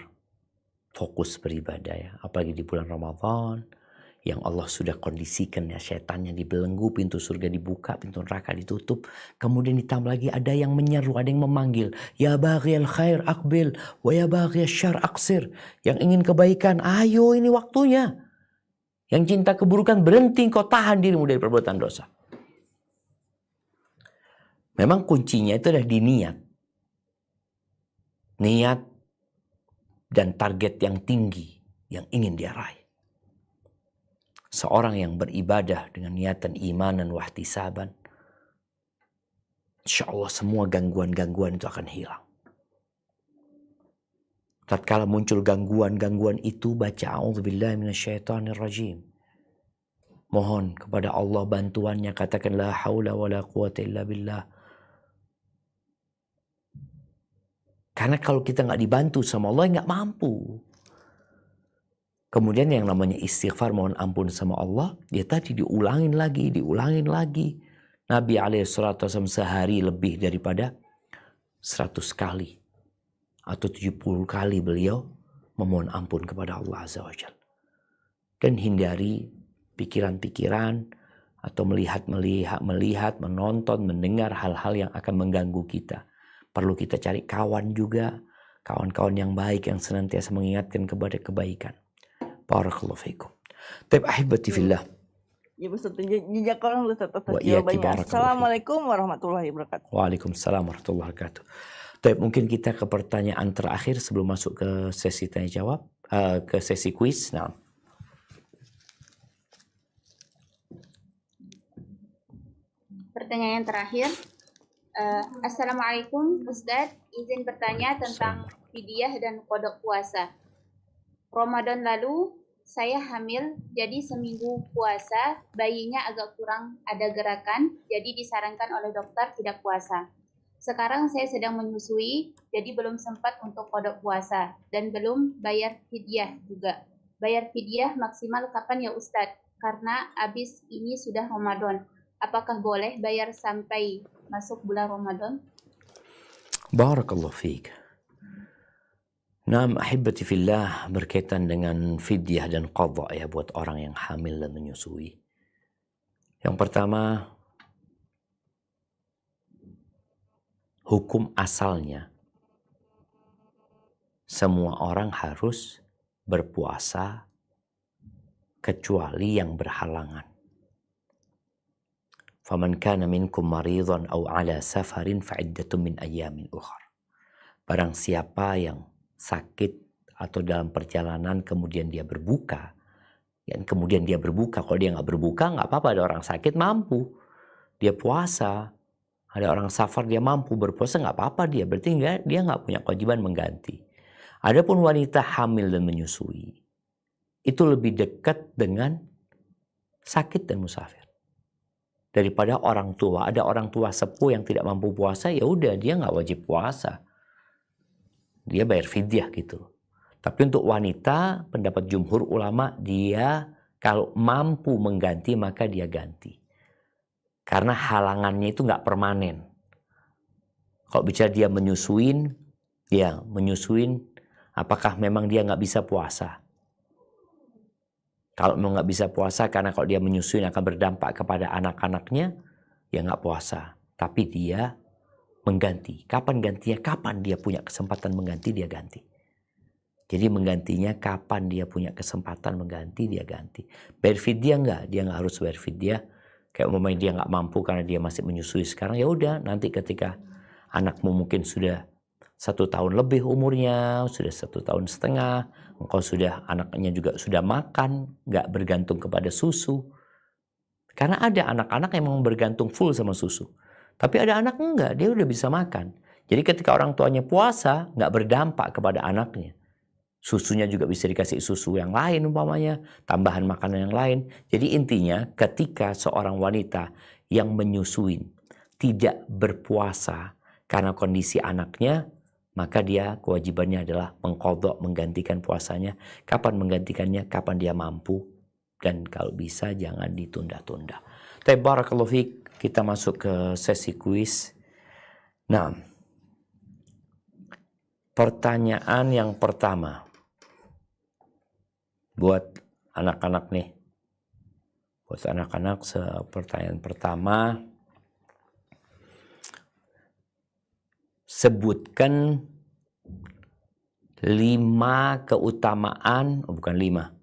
S1: fokus beribadah ya, apalagi di bulan Ramadan, yang Allah sudah kondisikan ya, syaitannya dibelenggu, pintu surga dibuka, pintu neraka ditutup. Kemudian ditambah lagi ada yang menyeru, ada yang memanggil, ya baghiyal khair aqbil, wa ya baghiyal syarr aqsir. Yang ingin kebaikan, ayo ini waktunya. Yang cinta keburukan, berhenti, kau tahan dirimu dari perbuatan dosa. Memang kuncinya itu adalah di niat. Niat dan target yang tinggi yang ingin dia raih. Seorang yang beribadah dengan niatan imanan wa ihtisaban, insya Allah semua gangguan-gangguan itu akan hilang. Tatkala muncul gangguan-gangguan itu, baca a'udzubillahi minasyaitonirrajim. Mohon kepada Allah bantuannya, katakan la haula wala quwata illa billah. Karena kalau kita nggak dibantu sama Allah, nggak mampu. Kemudian yang namanya istighfar, mohon ampun sama Allah, dia tadi diulangin lagi. Nabi SAW sehari lebih daripada 100 kali atau 70 kali beliau memohon ampun kepada Allah Azza wa Jalla. Dan hindari pikiran-pikiran atau melihat, menonton, mendengar hal-hal yang akan mengganggu kita. Perlu kita cari kawan juga, kawan-kawan yang baik yang senantiasa mengingatkan kepada kebaikan. Barakallahu fiikum. Taib ahibati fillah.
S6: ya Ustaz, jejak orang Ustaz atas
S1: Wa iyaki
S6: jawabannya.
S1: barakallahu
S6: Assalamualaikum warahmatullahi wabarakatuh.
S1: Waalaikumsalam warahmatullahi wabarakatuh. Taib, mungkin kita ke pertanyaan terakhir sebelum masuk ke sesi tanya jawab, ke sesi kuis. Nah,
S5: Pertanyaan terakhir. Assalamualaikum Ustadz, izin bertanya tentang fidyah dan qada puasa. Ramadan lalu saya hamil, jadi seminggu puasa, bayinya agak kurang ada gerakan, jadi disarankan oleh dokter tidak puasa. Sekarang saya sedang menyusui, jadi belum sempat untuk qada puasa, dan belum bayar fidyah juga. Bayar fidyah maksimal kapan ya Ustadz? Karena abis ini sudah Ramadan. Apakah boleh bayar sampai masuk bulan Ramadan?
S1: Barakallahu fiik. Naam, ahibati fillah, berkaitan dengan fidyah dan qadha ya buat orang yang hamil dan menyusui. Yang pertama, hukum asalnya semua orang harus berpuasa kecuali yang berhalangan. Faman kana minkum maridhan aw ala safarin fa'iddatun min ayyamin ukhra. Barang siapa yang sakit atau dalam perjalanan kemudian dia berbuka, kalau dia nggak berbuka nggak apa-apa, ada orang sakit mampu dia puasa, ada orang safar dia mampu berpuasa nggak apa-apa, dia berarti dia nggak punya kewajiban mengganti. Adapun wanita hamil dan menyusui itu lebih dekat dengan sakit dan musafir daripada orang tua. Ada orang tua sepuh yang tidak mampu puasa, ya udah dia nggak wajib puasa, dia bayar fidyah gitu. Tapi untuk wanita, pendapat jumhur ulama, dia kalau mampu mengganti maka dia ganti. Karena halangannya itu nggak permanen. Kalau bicara dia menyusuin, apakah memang dia nggak bisa puasa? Kalau memang nggak bisa puasa karena kalau dia menyusuin akan berdampak kepada anak-anaknya, ya nggak puasa. Tapi dia mengganti. Kapan gantinya? Kapan dia punya kesempatan mengganti, dia ganti. Jadi menggantinya kapan dia punya kesempatan mengganti, dia ganti. Bayar fidyah enggak? Dia nggak harus bayar fidyah. Kayak umpamanya dia nggak mampu karena dia masih menyusui sekarang, ya udah nanti ketika anakmu mungkin sudah 1 tahun lebih umurnya, sudah 1,5 tahun, engkau sudah, anaknya juga sudah makan, nggak bergantung kepada susu. Karena ada anak-anak yang memang bergantung full sama susu. Tapi ada anak enggak, dia udah bisa makan. Jadi ketika orang tuanya puasa, nggak berdampak kepada anaknya. Susunya juga bisa dikasih susu yang lain umpamanya, tambahan makanan yang lain. Jadi intinya ketika seorang wanita yang menyusuin tidak berpuasa karena kondisi anaknya, maka dia kewajibannya adalah mengqadha, menggantikan puasanya. Kapan menggantikannya? Kapan dia mampu. Dan kalau bisa jangan ditunda-tunda. Barakallahu fiik. Kita masuk ke sesi kuis. Nah, pertanyaan yang pertama buat anak-anak nih. Buat anak-anak, pertanyaan pertama, sebutkan 5 keutamaan, bukan 5,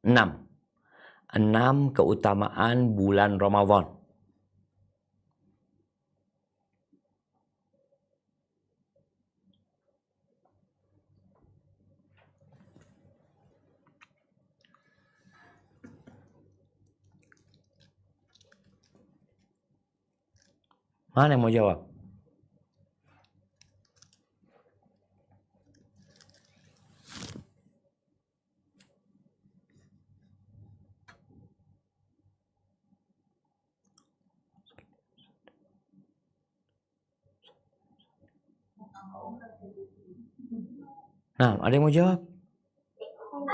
S1: 6 keutamaan bulan Ramadan. Mana yang mau jawab? Nah, ada yang mau jawab?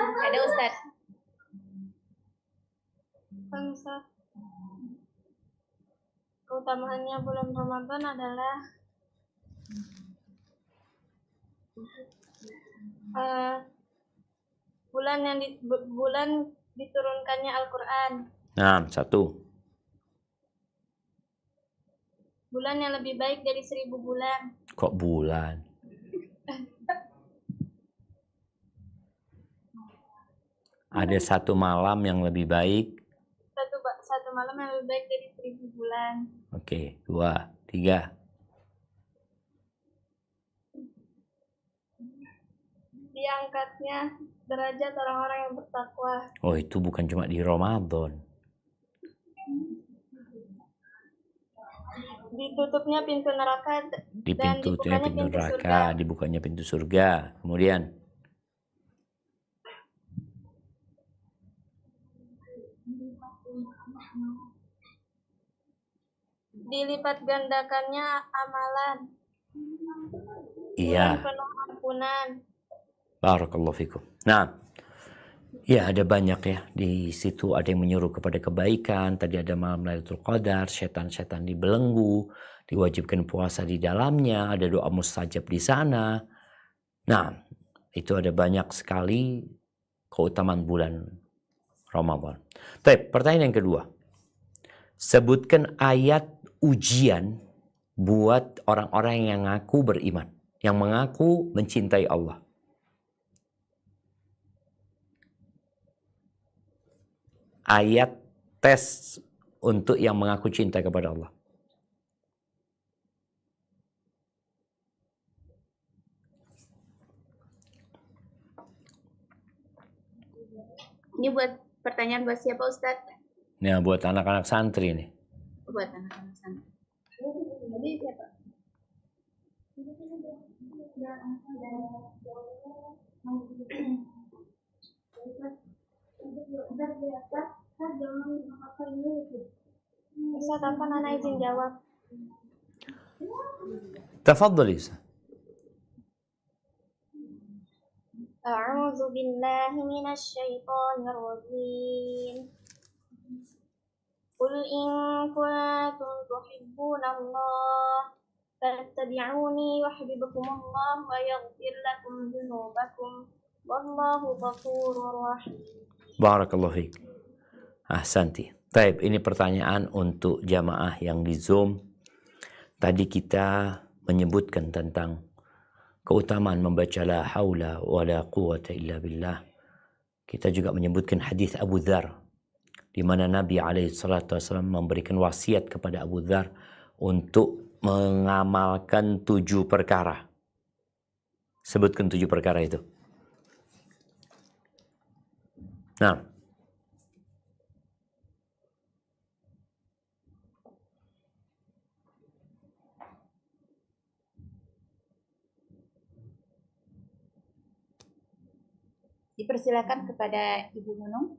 S5: Ada Ustadz.
S2: Ustaz, keutamaannya bulan Ramadan adalah bulan diturunkannya Al-Quran.
S1: Nah, 1.
S2: Bulan yang lebih baik dari 1000 bulan.
S1: Kok bulan? Ada 1 malam yang lebih baik.
S2: Satu malam yang lebih baik dari 1000 bulan.
S1: Oke, 2, 3.
S2: Diangkatnya derajat orang-orang yang bertakwa.
S1: Oh, itu bukan cuma di Ramadan.
S2: Ditutupnya pintu neraka
S1: Di
S2: Dan
S1: pintu
S2: dibukanya
S1: pintu
S2: pintu surga.
S1: neraka, dibukanya pintu surga. Kemudian
S2: Dilipat gandakannya amalan
S1: iya,
S2: dan penuh ampunan.
S1: barakallahu fikum. Nah, ya ada banyak ya di situ, ada yang menyuruh kepada kebaikan. Tadi ada malam Lailatul Qadar, setan-setan dibelenggu, diwajibkan puasa di dalamnya, ada doa mustajab di sana. Nah, itu ada banyak sekali keutamaan bulan Ramadan. Baik, pertanyaan yang kedua. Sebutkan ayat ujian buat orang-orang yang ngaku beriman, yang mengaku mencintai Allah. Ayat tes untuk yang mengaku cinta kepada Allah.
S5: Ini buat pertanyaan buat siapa Ustadz?
S1: Nah, buat anak-anak santri nih.
S5: Buat anak-anak sana. Jadi siapa?
S2: Ustaz, apa Nana izin jawab?
S1: Tafadhali Ustaz.
S2: A'udzu billahi minasy syaithanir rajim. Qul in kuntum tuhibbunallaha fattabi'uni yuhibbukumullah wa yaghfir lakum dzunubakum wallahu ghafurur rahim.
S1: Barakallahu fiik. Ahsanti. Taib, ini pertanyaan untuk jamaah yang di Zoom. Tadi kita menyebutkan tentang keutamaan membaca la haula wa la quwata illa billah. Kita juga menyebutkan hadis Abu Dzar, di mana Nabi SAW memberikan wasiat kepada Abu Dzar untuk mengamalkan 7 perkara. Sebutkan 7 perkara itu. Nah,
S5: Dipersilakan kepada Ibu Nunung.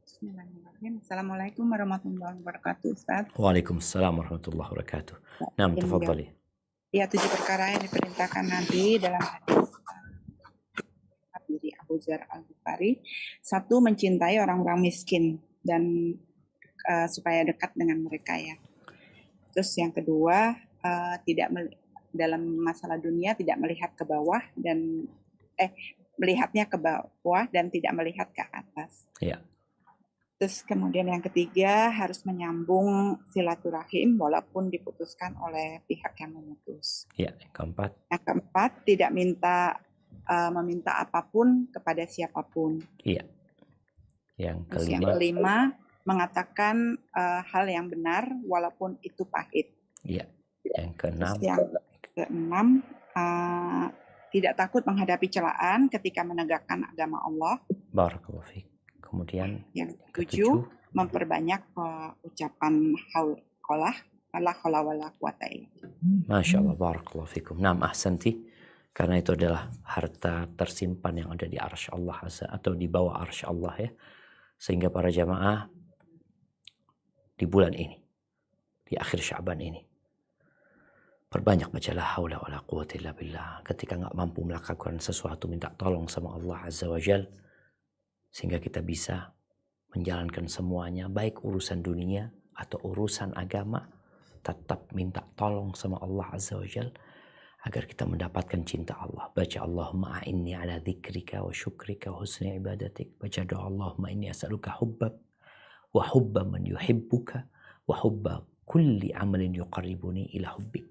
S7: Bismillahirrahmanirrahim. Assalamualaikum warahmatullahi wabarakatuh, Ustaz.
S1: Waalaikumsalam warahmatullahi wabarakatuh. Nah, tafadhali.
S7: Ya, 7 perkara yang diperintahkan Nabi dalam hadis dari Abu Dzar Al-Ghifari. 1, mencintai orang-orang miskin dan supaya dekat dengan mereka ya. Terus yang kedua, dalam masalah dunia tidak melihat ke bawah dan melihatnya ke bawah dan tidak melihat ke atas.
S1: Ya.
S7: Terus kemudian yang ketiga, harus menyambung silaturahim walaupun diputuskan oleh pihak yang memutus.
S1: Ya, yang keempat.
S7: Yang keempat, tidak meminta apapun kepada siapapun.
S1: Iya. Yang
S7: Terus
S1: kelima.
S7: yang kelima, mengatakan hal yang benar walaupun itu pahit.
S1: Iya. Yang keenam.
S7: Terus yang keenam, tidak takut menghadapi celaan ketika menegakkan agama Allah.
S1: Barakallahu fiik. Kemudian
S7: Yang
S1: ketujuh,
S7: ketujuh, memperbanyak ucapan la haula wala quwata illa billah.
S1: Masya Allah, barakallahu fikum. Naam, ahsanti. Karena itu adalah harta tersimpan yang ada di arsy Allah atau di bawah arsy Allah ya. Sehingga para jamaah di bulan ini, di akhir Sya'ban ini, perbanyak baca la haula wala quwata illa billah. Ketika nggak mampu melakukan sesuatu, minta tolong sama Allah Azza wa Jal, sehingga kita bisa menjalankan semuanya, baik urusan dunia atau urusan agama, tetap minta tolong sama Allah Azza wa Jal agar kita mendapatkan cinta Allah. Baca Allahumma a'inni ala dzikrika wa syukrika wa husni ibadatik. Baca doa Allahumma inni as'aluka hubbak wa hubba man yuhibbuka wa hubba kulli amalin yuqarribuni ila hubbik.